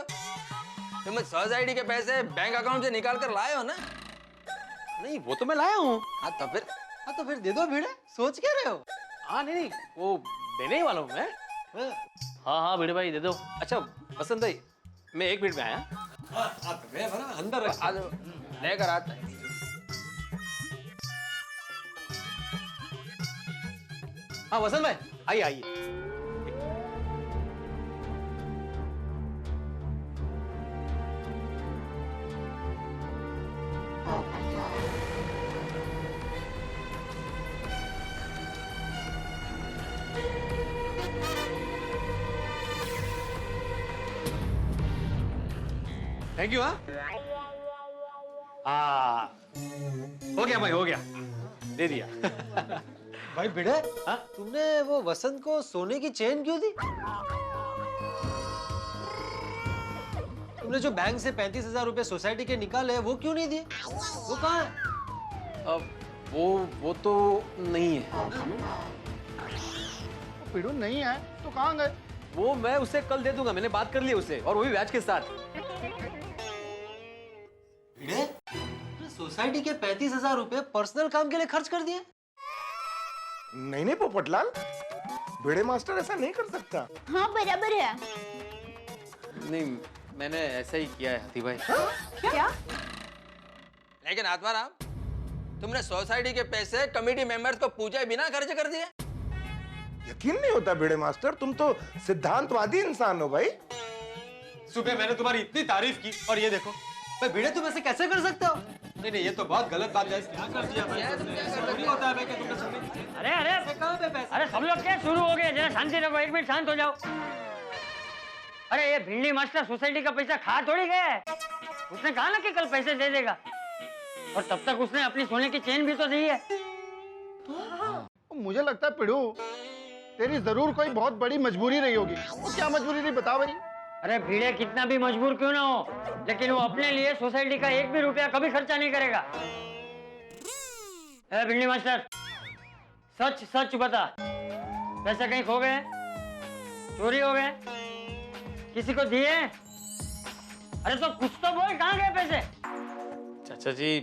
तुम सोसाइटी के पैसे बैंक अकाउंट से निकाल कर लाए हो ना? नहीं, वो तो मैं लाया हूँ। हाँ तो फिर दे दो भिड़े, सोच क्या रहे हो? हाँ नहीं, वो देने ही वाला हूँ मैं। हाँ भिड़े भाई दे दो। अच्छा वसंत भाई, मैं 1 मिनट में आया। अंदर लेकर आता है। हाँ वसंत भाई, आइए। Thank you. हाँ हो गया भाई, हो गया, दे दिया। भाई भिड़े, तुमने वो वसंत को सोने की चेन क्यों दी? तुमने जो बैंक से 35,000 रुपए सोसाइटी के निकाले वो क्यों नहीं दिए? वो कहाँ है? अब वो तो नहीं है। पिड़ू नहीं है तो कहाँ गए? वो मैं उसे कल दे दूंगा, मैंने बात कर ली उसे, और वो भी ब्याज के साथ। भिड़े, सोसाइटी के 35,000 रुपए पर्सनल काम के लिए खर्च कर दिए? नहीं नहीं पोपटलाल, भिड़े मास्टर ऐसा नहीं कर सकता। हाँ बराबर है। नहीं, मैंने ऐसा ही किया है हाथी भाई। क्या? लेकिन आत्माराम, तुमने सोसाइटी के पैसे कमेटी मेंबर्स को पूछे बिना खर्च कर दिए। यकीन नहीं होता भिड़े मास्टर, तुम तो सिद्धांतवादी इंसान हो भाई। सुबह मैंने तुम्हारी इतनी तारीफ की और ये देखो। भाई भिड़े, तुम ऐसे कैसे कर सकते हो? नहीं नहीं, ये तो बहुत गलत बात है। क्या कर दिया भाई? नहीं होता है भाई कि तुमने सुनी। अरे कहाँ पे पैसे? अरे सब लोग क्या शुरू हो गए? जरा शांति रखो, एक मिनट शांत हो जाओ। अरे ये भिंडी मास्टर सोसाइटी का पैसा खा थोड़ी गया है। उसने कहा ना कि कल पैसे दे देगा, और तब तक उसने अपनी सोने की चेन भी तो दी है। मुझे लगता है पिड़ू, तेरी जरूर कोई बहुत बड़ी मजबूरी रही होगी। वो क्या मजबूरी रही बता भाई। अरे भिड़े कितना भी मजबूर क्यों ना हो, लेकिन वो अपने लिए सोसाइटी का एक भी रुपया कभी खर्चा नहीं करेगा। ए भिंडी मास्टर, सच सच बता, पैसे कहीं खो गए, चोरी हो गए, किसी को दिए? अरे तो कुछ तो बोल, कहाँ गए पैसे? चाचा जी,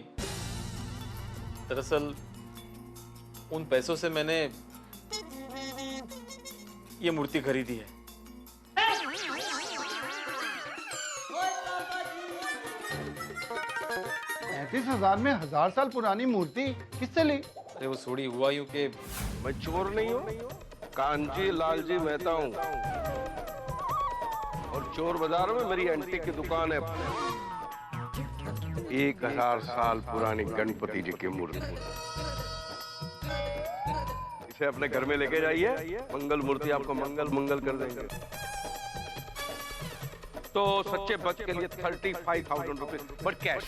दरअसल उन पैसों से मैंने ये मूर्ति खरीदी है। 35,000 में 1000 साल पुरानी मूर्ति किससे ली? अरे वो थोड़ी हुआ यूं कि मैं चोर नहीं हूँ, कांजी लालजी मेहता हूँ, और चोर बाजार में मेरी एंटीक की दुकान है। 1000 साल पुरानी गणपति जी की मूर्ति, इसे अपने घर में लेके जाइए, मंगल मूर्ति आपको मंगल कर देंगे। तो सच्चे भक्त के लिए 35,000 रुपए, बट कैश।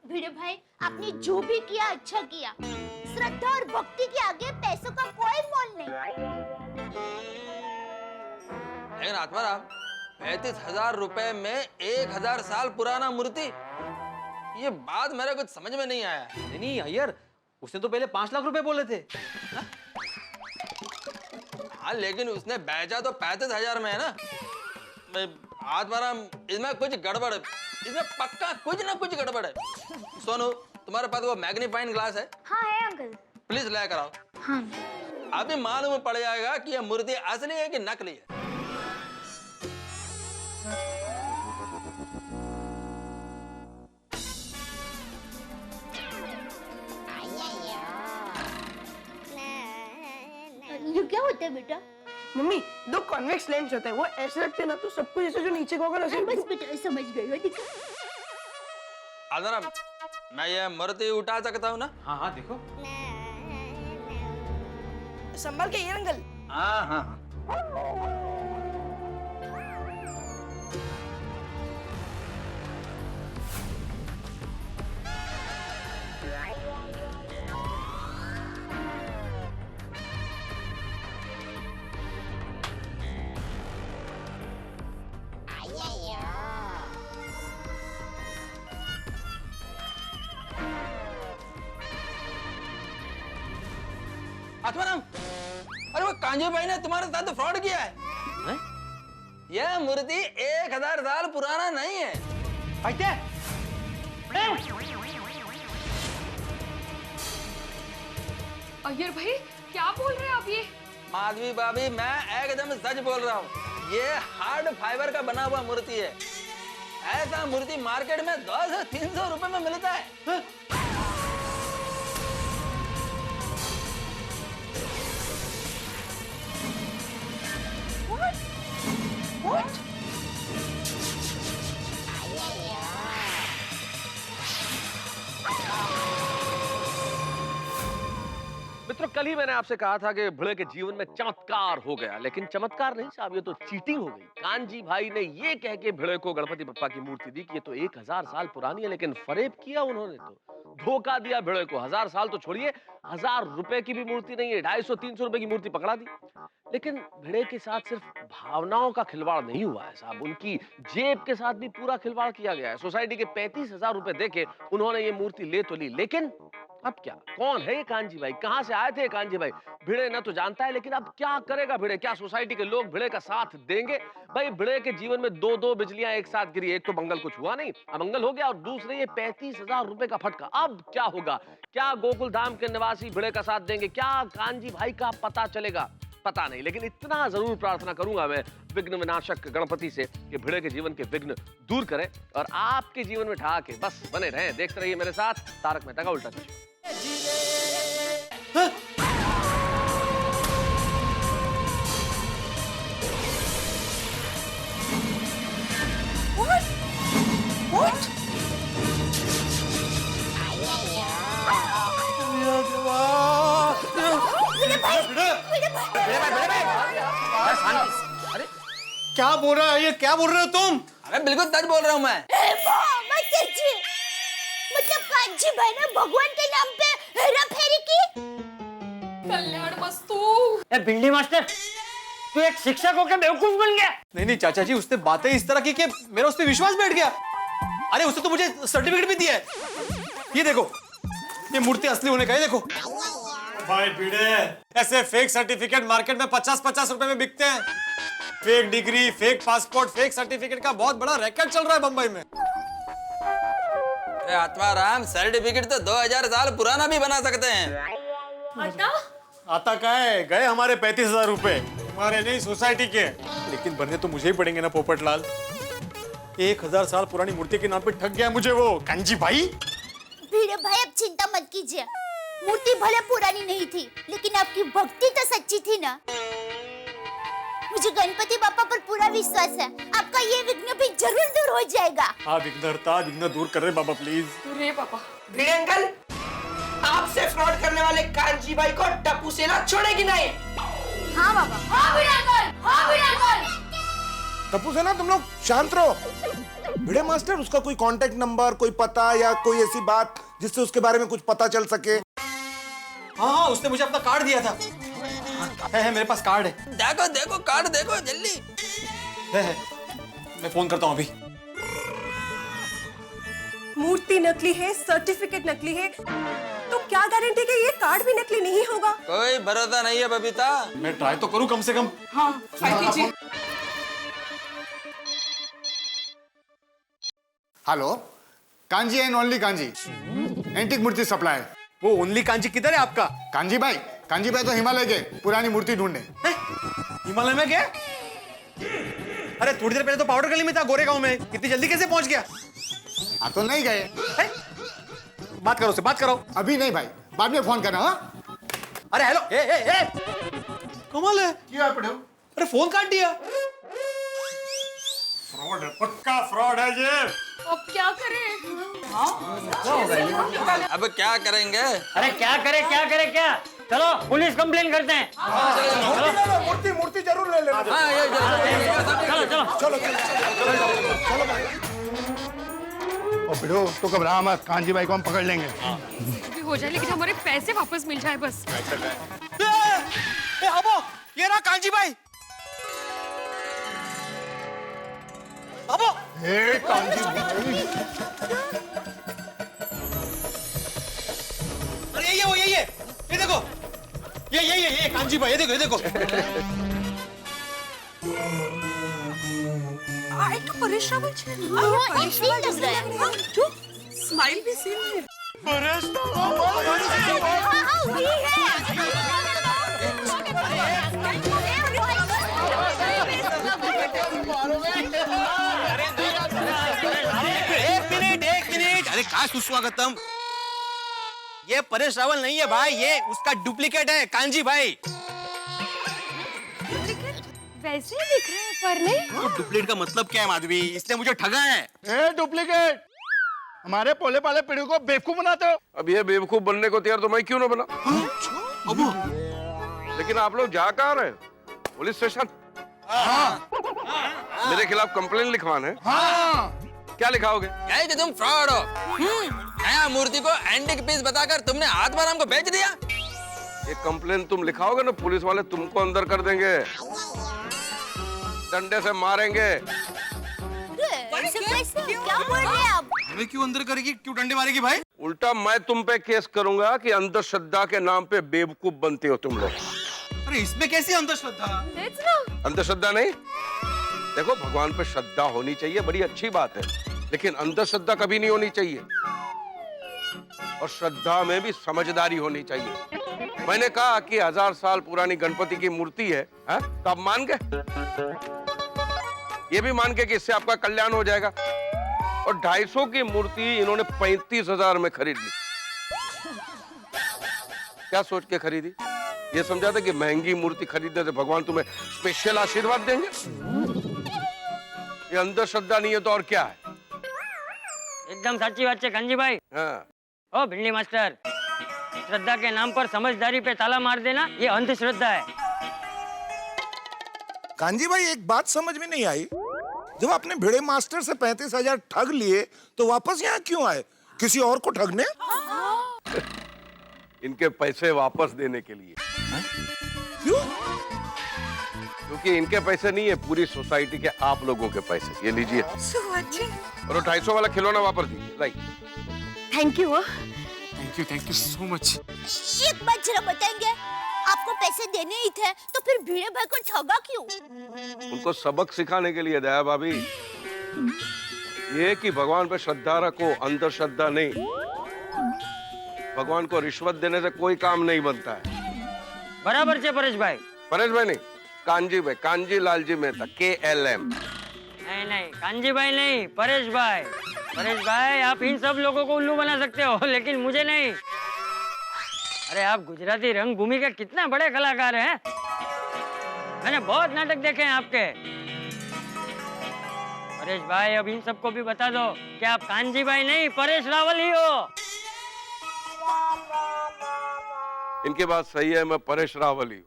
भिड़े भाई, आपने जो भी किया अच्छा किया। श्रद्धा और भक्ति के आगे पैसों का कोई मोल नहीं। लेकिन आत्माराम, 35,000 रुपए में 1000 साल पुराना मूर्ति, ये बात मेरे कुछ समझ में नहीं आया। नहीं अय्यर, उसने तो पहले 5 लाख रुपए बोले थे। हाँ, लेकिन उसने बेचा तो 35,000 में है ना। आत्माराम, इसमें कुछ गड़बड़ है, इसमें पक्का कुछ ना कुछ गड़बड़ है। सोनू, तुम्हारे पास वो मैग्नीफाइंग ग्लास है? हाँ है अंकल। प्लीज लेकर आओ। हाँ। अभी मालूम पड़ जाएगा कि यह मूर्ति असली है कि नकली है। ये क्या होता है बेटा? मम्मी, 2 कॉन्वेक्स लेंस होते हैं, वो ऐसे रखते हैं ना तो सब कुछ ऐसे जो नीचे को होगा ना। बस बेटा समझ गई हो। आदराम, मैं ये मूर्ति उठा सकता हूँ ना? हाँ हाँ देखो। संभाल के ये अंकल। हाँ हाँ। आत्माराम, अरे वो कांजी भाई ने तुम्हारे साथ फ्रॉड किया है। यह मूर्ति 1000 साल पुराना नहीं है। अय्यर भाई, क्या बोल रहे हैं आप ये? माधवी भाभी, मैं एकदम सच बोल रहा हूँ। ये हार्ड फाइबर का बना हुआ मूर्ति है। ऐसा मूर्ति मार्केट में 200 से 300 रुपए में मिलता है। What? मित्रों, कल ही मैंने आपसे कहा था कि भिड़े के जीवन में चमत्कार हो गया, लेकिन चमत्कार नहीं साहब, ये तो चीटिंग हो गई। कांजी भाई ने ये कह के भिड़े को गणपति बप्पा की मूर्ति दी कि ये तो 1000 साल पुरानी है, लेकिन फरेब किया उन्होंने, तो धोखा दिया भिड़े को। 1000 साल तो छोड़िए, 1000 रुपए की भी मूर्ति नहीं है, 250-300 रुपए की मूर्ति पकड़ा दी। लेकिन भिड़े के साथ सिर्फ भावनाओं का खिलवाड़ नहीं हुआ है साहब, उनकी जेब के साथ भी पूरा खिलवाड़ किया गया है। सोसाइटी के 35,000 रुपए देके उन्होंने ये मूर्ति ले तो ली, लेकिन अब क्या? कौन है ये कांजी भाई? कहां से आए थे ये कांजी भाई? भिड़े न तो जानता है, लेकिन अब क्या करेगा भिड़े? क्या सोसाइटी के लोग भिड़े का साथ देंगे? भाई भिड़े के जीवन में 2-2 बिजलियां एक साथ गिरी, एक तो मंगल कुछ हुआ नहीं, अमंगल हो गया, और दूसरे ये 35,000 रुपए का फटका। अब क्या होगा? क्या गोकुल धाम के निवासी भिड़े का साथ देंगे? क्या कांजी भाई का पता चलेगा? पता नहीं, लेकिन इतना जरूर प्रार्थना करूंगा मैं विघ्न विनाशक गणपति से कि भिड़े के जीवन के विघ्न दूर करें और आपके जीवन में ठहाके बस बने रहें। देखते रहिए मेरे साथ तारक मेहता का उल्टा चश्मा। अरे क्या बोल रहा है ये? क्या बोल रहे हो तुम? अरे बिल्कुल सच बोल रहा हूँ मैं। मतलब कांजी भाई ने भगवान के नाम पे हेरा फेरी की। कल्याण वस्तु। ए भिंडी मास्टर, तू एक शिक्षक होकर बेवकूफ बन गया। नहीं नहीं चाचा जी, उसने बातें इस तरह की कि मेरा उस पर विश्वास बैठ गया। अरे उसने तो मुझे सर्टिफिकेट भी दिया है। ये देखो, ये मूर्ति असली होने का है, देखो। भाई भिड़े, ऐसे फेक सर्टिफिकेट मार्केट में 50-50 रुपए में बिकते हैं। Fake degree, fake passport, fake certificate का बहुत बड़ा रैकेट चल रहा है बम्बई में। अरे आत्माराम, सर्टिफिकेट तो 2000 साल पुराना भी बना सकते हैं। आता क्या है? गए हमारे 35,000 रुपए, हमारे नहीं सोसाइटी के। लेकिन बनने तो मुझे ही पड़ेंगे ना पोपटलाल। 1000 साल पुरानी मूर्ति के नाम पे ठग गया मुझे वो कांजी भाई। भिड़े भाई अब चिंता मत कीजिए, मूर्ति भले पुरानी नहीं थी, लेकिन आपकी भक्ति तो सच्ची थी ना। मुझे गणपति बापा पर पूरा विश्वास है, आपका ये विघ्न भी जरूर दूर हो जाएगा। हाँ विघ्नहर्ता, विघ्न दूर कर रहे बाबा प्लीज। अरे पापा, भिड़े अंकल, आपसे फ्रॉड करने वाले कांजी भाई को टप्पू सेना छोड़ेगी नहीं। हाँ बाबा। हाँ भिड़े अंकल, हाँ भिड़े अंकल। टप्पू सेना, तुम लोग शांत रहो। भिड़े मास्टर, उसका कोई कांटेक्ट नंबर, कोई पता या कोई ऐसी बात जिससे उसके बारे में कुछ पता चल सके? हाँ, उसने मुझे अपना कार्ड दिया था। है मेरे पास कार्ड है। देखो देखो कार्ड देखो जल्दी। है। मैं फोन करता हूँ अभी। मूर्ति नकली है, सर्टिफिकेट नकली है, तो क्या गारंटी कि ये कार्ड भी नकली नहीं होगा? कोई भरोसा नहीं है बबीता। मैं ट्राई तो करूँ कम से कम। हाँ, ट्राई कीजिए। Hello, Kanji and only Kanji, antique मूर्ति सप्लाई। वो ओनली कांजी किधर है आपका? कांजी भाई तो हिमालय के पुरानी मूर्ति ढूंढने। हिमालय में क्या? अरे थोड़ी देर पहले तो पाउडर गली में था, गोरेगांव में। कितनी जल्दी कैसे पहुंच गया? आप तो नहीं गए। बात करो, से बात करो। अभी नहीं भाई, बाद में फोन करना। हाँ? अरे हेलो, ए कमाल है। क्या पढ़ो? अरे फोन काट दिया। फ्रॉड है, पक्का फ्रॉड है ये। अब क्या करें? अब क्या करेंगे? अरे क्या करे क्या? चलो पुलिस कंप्लेन करते हैं। मूर्ति जरूर ले लेना। चलो और भिड़ो तो घबरा मत, कांजी भाई को हम पकड़ लेंगे। भी हो जाए, लेकिन हमारे पैसे वापस मिल जाए बस। अबो, ये रहा कांजी भाई। अबो, कांजी भाई। अरे ये देखो, ये कांजी भाई, ये देखो। एक तो परेश रावल છે। परेश रावल लग रहा है। जो स्माइल भी सेम है। परेश वही एक मिनट। अरे का सुस्वागतम। ये परेश रावल नहीं है भाई, ये उसका डुप्लीकेट है कांजी भाई। वैसे ही दिख रहा है पर नहीं। तो डुप्लीकेट का मतलब क्या है माधवी? इसने मुझे ठगा है। ए डुप्लीकेट, हमारे पोले पाले पीढ़ी को बेवकूफ बनाते हो। अब ये बेवकूफ बनने को तैयार तो मैं क्यों ना बना? लेकिन आप लोग जा कहाँ रहे हो? Police station? मेरे खिलाफ कंप्लेन लिखवाना है? क्या लिखाओगे? क्या है कि तुम फ्रॉड हो? नया मूर्ति को एंटीक पीस बताकर तुमने आत्माराम को बेच दिया। ये कंप्लेन तुम लिखाओगे ना, पुलिस वाले तुमको अंदर कर देंगे, डंडे से मारेंगे। क्या बोल रहे हैं आप? हमें क्यों अंदर करेगी, क्यों डंडे मारेगी भाई? उल्टा मैं तुम पे केस करूंगा कि अंधश्रद्धा के नाम पे बेवकूफ बनते हो तुम लोग। अरे इसमें कैसी अंधश्रद्धा? अंधश्रद्धा नहीं, देखो भगवान पे श्रद्धा होनी चाहिए, बड़ी अच्छी बात है, लेकिन अंधश्रद्धा कभी नहीं होनी चाहिए। और श्रद्धा में भी समझदारी होनी चाहिए। मैंने कहा कि 1000 साल पुरानी गणपति की मूर्ति है, तो आप मान गए? ये भी मान के कि इससे आपका कल्याण हो जाएगा। और 250 की मूर्ति इन्होंने 35,000 में खरीद ली। क्या सोच के खरीदी? ये समझा था कि महंगी मूर्ति खरीदने से भगवान तुम्हें स्पेशल आशीर्वाद देंगे? ये अंधश्रद्धा नहीं है तो और क्या है? एकदम साची बात है कांजी भाई। हाँ। ओ भिंडी मास्टर, श्रद्धा के नाम पर समझदारी पे ताला मार देना ये अंधश्रद्धा है। कांजी भाई एक बात समझ में नहीं आई, जब आपने भिड़े मास्टर से 35,000 ठग लिए तो वापस यहाँ क्यों आए? किसी और को ठगने? इनके पैसे वापस देने के लिए। क्यों? क्योंकि इनके पैसे नहीं है, पूरी सोसाइटी के आप लोगों के पैसे। ये लीजिए और 250 वाला खिलौना वापस दीजिए। Like thank you. Thank you so much. एक बात जरा बताएंगे, आपको पैसे देने ही थे तो फिर भिड़े भाई को ठगा क्यों? उनको सबक सिखाने के लिए दया भाभी। ये कि भगवान पे श्रद्धा रखो, अंधश्रद्धा नहीं। भगवान को रिश्वत देने से कोई काम नहीं बनता है। बराबर से परेश भाई। परेश भाई नहीं, कांजी भाई, कांजी लालजी मेहता, KLM। नहीं कांजी भाई नहीं, परेश भाई। परेश भाई आप इन सब लोगों को उल्लू बना सकते हो, लेकिन मुझे नहीं। अरे आप गुजराती रंगभूमि के कितने बड़े कलाकार हैं। मैंने बहुत नाटक देखे हैं आपके। परेश भाई अब इन सबको भी बता दो कि आप कांजी भाई नहीं, परेश रावल ही हो। इनकी बात सही है, मैं परेश रावल ही हूँ।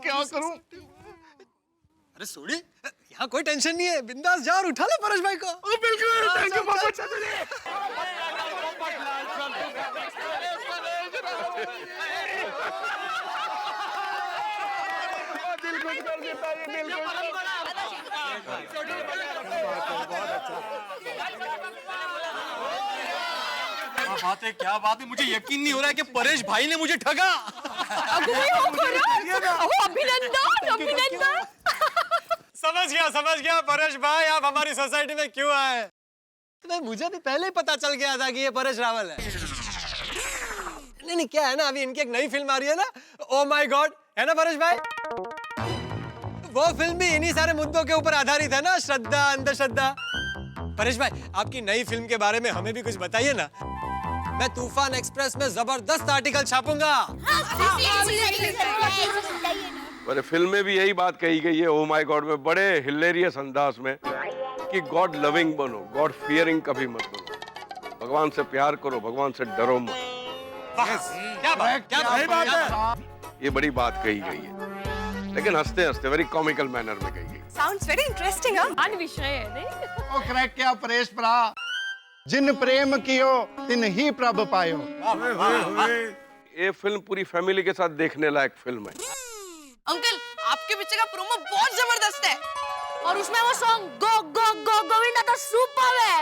क्या करूं? अरे सोनी, यहाँ कोई टेंशन नहीं है, बिंदास जा और उठा ले परेश भाई को। बिल्कुल, थैंक यू पापा। क्या बात है, मुझे यकीन नहीं हो रहा है कि परेश भाई ने मुझे ठगा। अभिनंदन। समझ गया परेश भाई, आप हमारी सोसाइटी में क्यों आए? तो मुझे भी पहले ही पता चल गया था कि ये परेश रावल है। नहीं क्या है ना, अभी इनकी एक नई फिल्म आ रही है ना, ओ माय गॉड, है ना परेश भाई? वो फिल्म भी इन्हीं सारे मुद्दों के ऊपर आधारित है ना, श्रद्धा अंधश्रद्धा। परेश भाई आपकी नई फिल्म के बारे में हमें भी कुछ बताइए ना। मैं तूफान एक्सप्रेस में जबरदस्त आर्टिकल छापूंगा। अरे फिल्म में भी यही बात कही गई है, ओ माय गॉड में, बड़े हिलेरियस अंदाज में, कि गॉड लविंग बनो, गॉड फियरिंग कभी मत बनो। भगवान से प्यार करो, भगवान से डरो मत। क्या बात है? ये बड़ी बात कही गई है, लेकिन हंसते हंसते वेरी कॉमिकल मैनर में कही गई। Sounds very interesting. हाँ विषय है नहीं? ओ क्रैक क्या परेश प्रा, जिन प्रेम कियो तिन ही प्रभ पायो। ये फिल्म पूरी फैमिली के साथ देखने लायक फिल्म है। अंकल आपके पिक्चर का प्रोमो बहुत जबरदस्त है, और उसमें वो सॉन्ग गो गो गो गोविंदा तो सुपर है।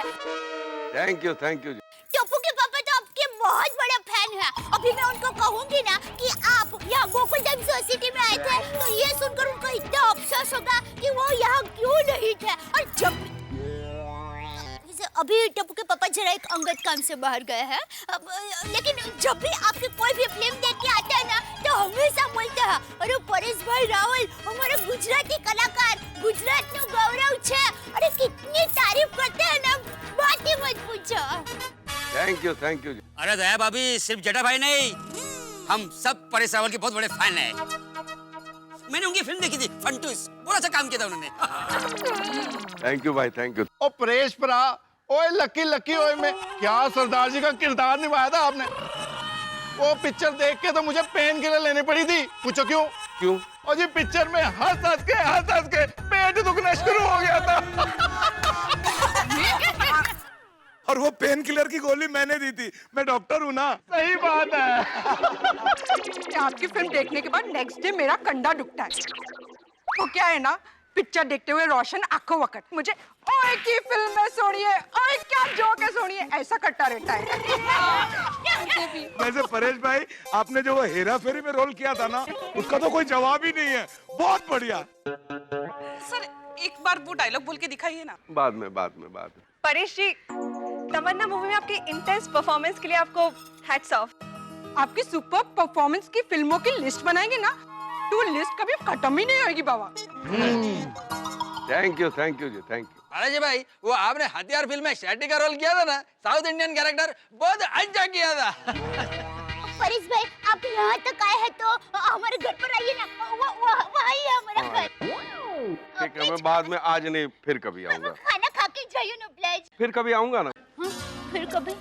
थैंक यू टप्पू के पापा तो आपके बहुत बड़े फैन हैं। अभी मैं उनको कहूंगी ना कि आप यहाँ गोकुल धाम सोसाइटी में आए थे, तो ये सुनकर उनको इतना अफसोस होगा कि वो यहाँ क्यों नहीं थे। और जब अभी टप्पू के पापा जरा एक अंगत काम से बाहर गए हैं, लेकिन जब भी आपकी कोई भी फिल्म देख के आते हैं ना, तो हमेशा बोलते हैं, अरे परेश भाई रावल हमारे गुजराती कलाकार, गुजरात नु गौरव छे। अरे कितनी तारीफ करते हैं ना, बात ही मत पूछो। Thank you. अरे दया भाभी, सिर्फ जेठा भाई नहीं, हम सब परेश रावल के बहुत बड़े फैन हैं। मैंने उनकी फिल्म देखी थी फंटूस, बहुत अच्छा काम किया था उन्होंने। थैंक यू भाई, थैंक यू। ओ परेश परा, ओए लकी लकी, ओए में क्या सरदार जी का किरदार निभाया था आपने। वो पिक्चर देख के तो मुझे पेन किलर लेनी पड़ी थी। पूछो क्यों? क्यों? और जी पिक्चर में हंस हंस के पेट दुखना शुरू हो गया था। और वो पेन किलर की गोली मैंने दी थी, मैं डॉक्टर हूँ ना। सही बात है। आपकी फिल्म देखने के बाद नेक्स्ट डे मेरा कंधा दुखता है। वो क्या है ना, पिक्चर देखते हुए रोशन आंखों वक्त मुझे ओए की फिल्म में सोनिए, ओए क्या जोक है सोनिए, ऐसा करता रहता है। वैसे परेश भाई, आपने जो वो हेरा फेरी में रोल किया था ना, उसका तो कोई जवाब ही नहीं है। बहुत बढ़िया। सर एक बार वो डायलॉग बोल के दिखाइए ना। बाद में। परेश जी, तमन्ना मूवी में आपकी इंटेंस परफॉर्मेंस के लिए आपको हैट्स ऑफ। आपकी सुपर परफॉर्मेंस की फिल्मों की लिस्ट बनाएंगे ना, तो लिस्ट कभी खत्म ही नहीं होगी बाबा। थैंक यू जी, थैंक यू। अरे जी भाई, वो आपने हथियार फिल्म में शेट्टी का रोल किया था ना, साउथ इंडियन कैरेक्टर बहुत अच्छा किया था। परेश भाई, आप यहाँ तक आए हैं तो हमारे घर पर आइए ना, वहाँ ही है हमारा घर। ठीक है, मैं बाद में, आज नहीं, फिर कभी आऊंगा। खाना खा के जाइए ना प्लीज। फिर कभी आऊंगा ना। फिर कभी?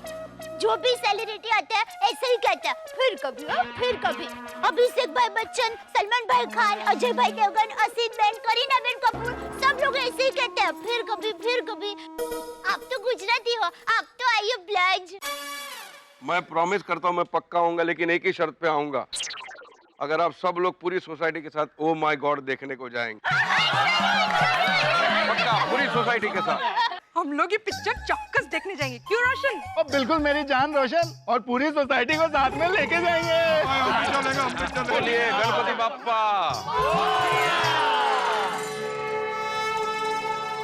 जो भी सेलिब्रिटी आता है ऐसे ही कहता है, फिर कभी, फिर कभी। अभिषेक भाई बच्चन, सलमान भाई खान, अजय भाई देवगन, असित बेन, करीना बेन कपूर, सब लोग ऐसे ही कहते हैं, फिर कभी, फिर कभी। आप तो गुजराती हो, आप तो आइए प्लीज। मैं प्रॉमिस करता हूँ, मैं पक्का आऊंगा, लेकिन एक ही शर्त पे आऊंगा। अगर आप सब लोग पूरी सोसाइटी के साथ ओ माय गॉड देखने को जाएंगे। पक्का, पूरी सोसाइटी के साथ। हम लोग ये पिक्चर चौक्कस देखने जाएंगे, क्यों रोशन? और बिल्कुल मेरी जान रोशन, और पूरी सोसाइटी को साथ में लेके जाएंगे। बोलिए गणपति बाप्पा।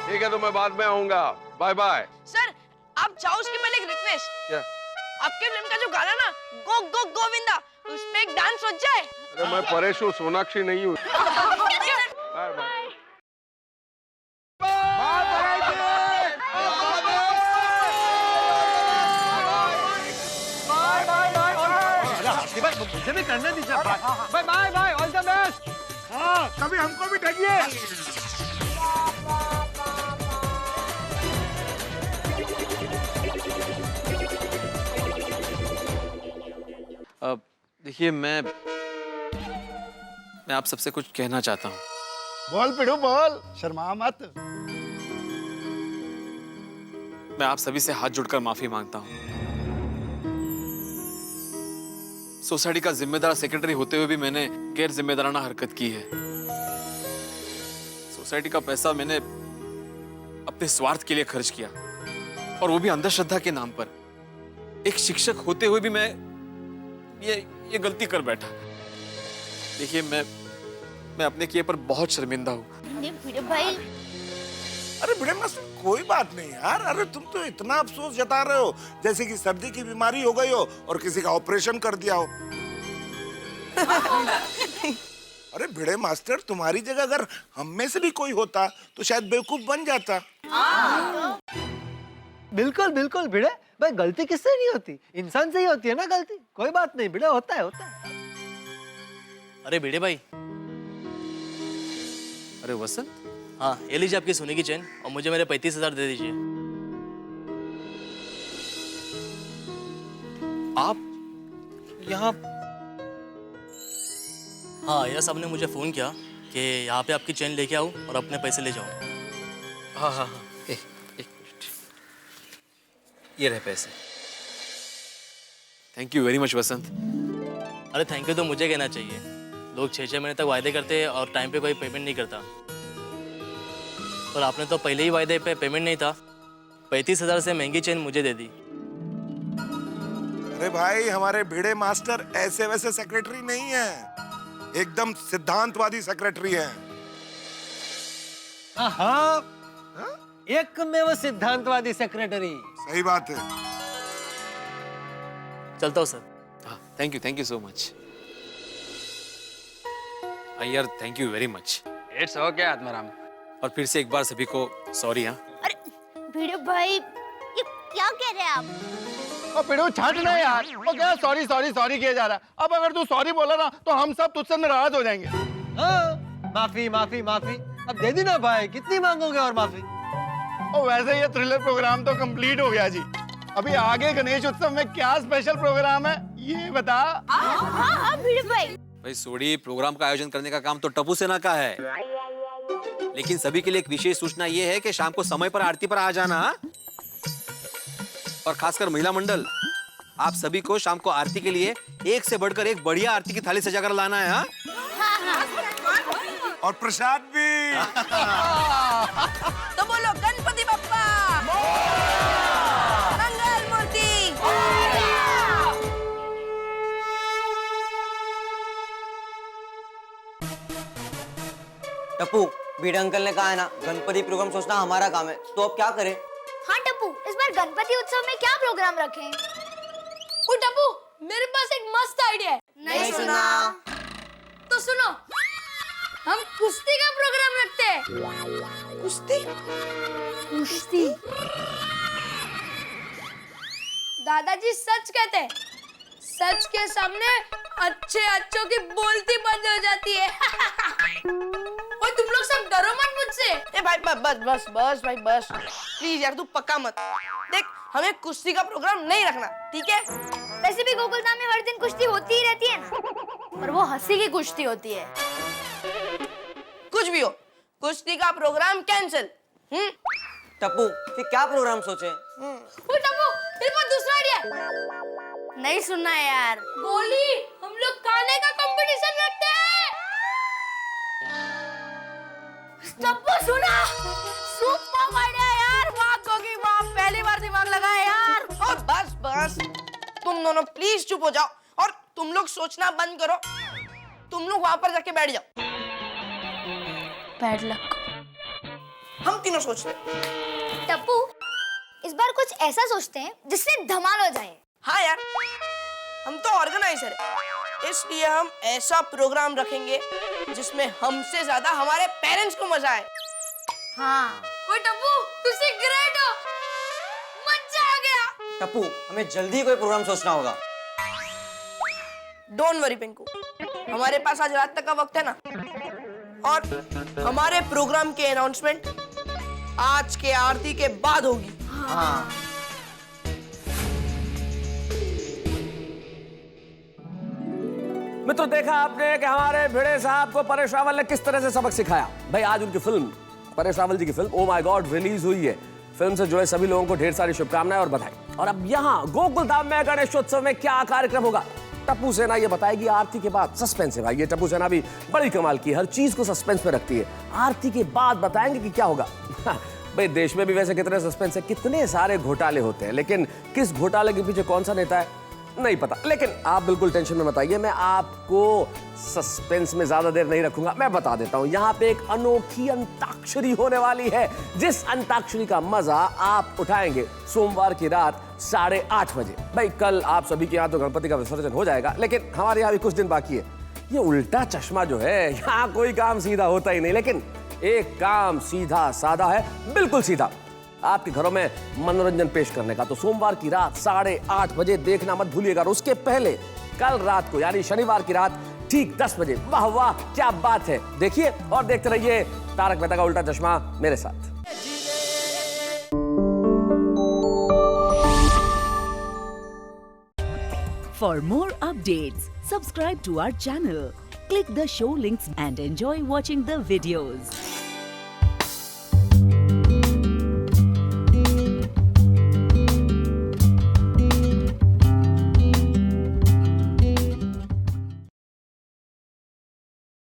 ठीक है, तो मैं बाद में आऊंगा। Bye bye. सर आप जाओ, उसके पहले एक रिक्वेस्ट। क्या? आपके फिल्म का जो गाना ना, गो गो गोविंदा, उस पे एक डांस हो जाए। अरे मैं परेश हूँ, सोनाक्षी नहीं हूँ। Bye bye. मुझे भी करने दीजिए। Bye bye bye, all the best. हाँ, कभी हमको भी ठगिए। देखिए, मैं आप सबसे कुछ कहना चाहता हूँ। बोल पिड़ू बोल, शर्मा मत। मैं आप सभी से हाथ जोड़कर माफी मांगता हूँ। सोसाइटी का जिम्मेदार सेक्रेटरी होते हुए भी मैंने गैर जिम्मेदाराना हरकत की है। सोसाइटी का पैसा मैंने अपने स्वार्थ के लिए खर्च किया, और वो भी अंधश्रद्धा के नाम पर। एक शिक्षक होते हुए भी मैं ये गलती कर बैठा। देखिए, मैं अपने किए पर बहुत शर्मिंदा हूँ। भाई, अरे बड़े मस्त, कोई बात नहीं यार। अरे तुम तो इतना अफसोस जता रहे हो जैसे कि सर्दी की बीमारी हो गई हो और किसी का ऑपरेशन कर दिया हो। अरे भिड़े मास्टर, तुम्हारी जगह अगर हम में से भी कोई होता तो शायद बेवकूफ बन जाता। बिल्कुल बिल्कुल भिड़े भाई, गलती किससे नहीं होती, इंसान से ही होती है ना गलती। कोई बात नहीं भिड़े, होता है। अरे भिड़े भाई। अरे वसंत। हाँ, ये लीजिए आपकी सोने की चेन, और मुझे मेरे 35,000 दे दीजिए। आप यहाँ? हाँ, यह साहब ने मुझे फोन किया कि यहाँ पे आपकी चेन लेके आओ और अपने पैसे ले जाओ। हाँ हाँ हाँ, एक मिनट, ये रहे पैसे। थैंक यू वेरी मच वसंत। अरे थैंक यू तो मुझे कहना चाहिए। लोग 6-6 महीने तक वायदे करते हैं और टाइम पे कोई पेमेंट नहीं करता, और आपने तो पहले ही वायदे पे पेमेंट नहीं था, 35,000 से महंगी चेन मुझे दे दी। अरे भाई, हमारे भिड़े मास्टर ऐसे वैसे सेक्रेटरी नहीं है, एकदम सिद्धांतवादी सेक्रेटरी है। हाँ, एक में वो सिद्धांतवादी सेक्रेटरी। सही बात है। चलता हूँ सर। हाँ, thank you so much Iyer, thank you very much. It's okay Atmaram. और फिर से एक बार सभी को सॉरी। हाँ, भिड़े भाई, ये क्या कह रहे हैं आप? ओ पिड़ू छट ना यार, वो क्या सॉरी सॉरी सॉरी किया जा रहा है। अब अगर तू सॉरी बोला ना तो हम सब तुझसे नाराज हो जाएंगे। हाँ, माफी माफी माफी, अब दे दी ना भाई, कितनी मांगोगे और माफी? और वैसे ये थ्रिलर प्रोग्राम तो कंप्लीट हो गया जी। अभी आगे गणेश उत्सव में क्या स्पेशल प्रोग्राम है ये बता। हाँ भिड़े भाई। भाई सोडी, प्रोग्राम का आयोजन करने का काम तो टप्पू सेना का है, लेकिन सभी के लिए एक विशेष सूचना ये है कि शाम को समय पर आरती पर आ जाना। और खासकर महिला मंडल, आप सभी को शाम को आरती के लिए एक से बढ़कर एक बढ़िया आरती की थाली सजाकर लाना है। और प्रसाद भी। तो बोलो गणपति बप्पा मंगल मूर्ति। टप्पू, भिड़े अंकल ने कहा है ना, गणपति प्रोग्राम सोचना हमारा काम है, तो अब क्या करें? हाँ टप्पू, इस बार गणपति उत्सव में क्या प्रोग्राम रखें? ओ टप्पू, मेरे पास एक मस्त आइडिया है। नहीं सुना। तो सुनो, हम कुश्ती का प्रोग्राम रखते हैं। कुश्ती? कुश्ती। दादाजी सच कहते हैं, सच के सामने अच्छों की बोलती बंद हो जाती है। ओए तुम लोग सब डरो मत मुझसे। ए भाई बस भाई बस, प्लीज यार तू पक्का मत। देख, हमें कुश्ती का प्रोग्राम नहीं रखना, ठीक है? वैसे भी गोकुलधाम में हर दिन कुश्ती होती ही रहती है ना। पर वो हंसी की कुश्ती होती है। कुछ भी हो, कुश्ती का प्रोग्राम कैंसिल। टप्पू, फिर क्या प्रोग्राम सोचे? ओ टप्पू, मेरे पास दूसरा आइडिया। नहीं सुनना यार। गोली, हम लोग गाने का कंपटीशन रखते हैं। टप्पू सुना, सुपर आइडिया यार। वाह गोगी वाह, पहली बार दिमाग लगाया यार। और बस तुम दोनों प्लीज चुप हो जाओ और तुम लोग सोचना बंद करो। तुम लोग वहां पर जाके बैठ जाओ। Bad luck. हम तीनों सोचते हैं। टप्पू, इस बार कुछ ऐसा सोचते हैं जिससे धमाल हो जाए। हाँ यार, हम तो ऑर्गेनाइजर है, इसलिए हम ऐसा प्रोग्राम रखेंगे जिसमें हमसे ज्यादा हमारे पेरेंट्स को मजा आए। हाँ। ओए टप्पू, तुझसे ग्रेट हो, मजा आ गया। टप्पू, हमें जल्दी कोई प्रोग्राम सोचना होगा। डोंट वरी पिंकू, हमारे पास आज रात तक का वक्त है ना, और हमारे प्रोग्राम की अनाउंसमेंट आज के आरती के बाद होगी। हाँ। मित्रों, देखा आपने कि हमारे भिड़े साहब को परेश रावल ने किस तरह से सबक सिखाया। भाई आज उनकी फिल्म, परेश रावल जी की film oh my God release हुई है। फिल्म से जुड़े सभी लोगों को ढेर सारी शुभकामनाएं और बधाई। और अब यहाँ गोकुलधाम में गणेशोत्सव में क्या कार्यक्रम होगा, टप्पू सेना ये बताएगी। आरती के बाद सस्पेंस है भाई, ये टप्पू सेना भी बड़ी कमाल की, हर चीज को सस्पेंस में रखती है। आरती के बाद बताएंगे कि क्या होगा। भाई देश में भी वैसे कितने सस्पेंस है, कितने सारे घोटाले होते हैं, लेकिन किस घोटाले के पीछे कौन सा नेता है नहीं पता। लेकिन आप बिल्कुल टेंशन में मत आइए, मैं आपको सस्पेंस में ज्यादा देर नहीं रखूंगा, मैं बता देता हूं। यहाँ पे एक अनोखी अंताक्षरी होने वाली है, जिस अंताक्षरी का मजा आप उठाएंगे सोमवार की रात 8:30 बजे। भाई कल आप सभी के यहाँ तो गणपति का विसर्जन हो जाएगा, लेकिन हमारे यहाँ भी कुछ दिन बाकी है। ये उल्टा चश्मा जो है, यहाँ कोई काम सीधा होता ही नहीं, लेकिन एक काम सीधा साधा है, बिल्कुल सीधा, आपके घरों में मनोरंजन पेश करने का। तो सोमवार की रात 8:30 बजे देखना मत भूलिएगा। और उसके पहले कल रात को यानी शनिवार की रात ठीक 10 बजे, वाह वाह क्या बात है, देखिए और देखते रहिए तारक मेहता का उल्टा चश्मा मेरे साथ। For more updates, subscribe to our channel, click the show links and enjoy watching the videos.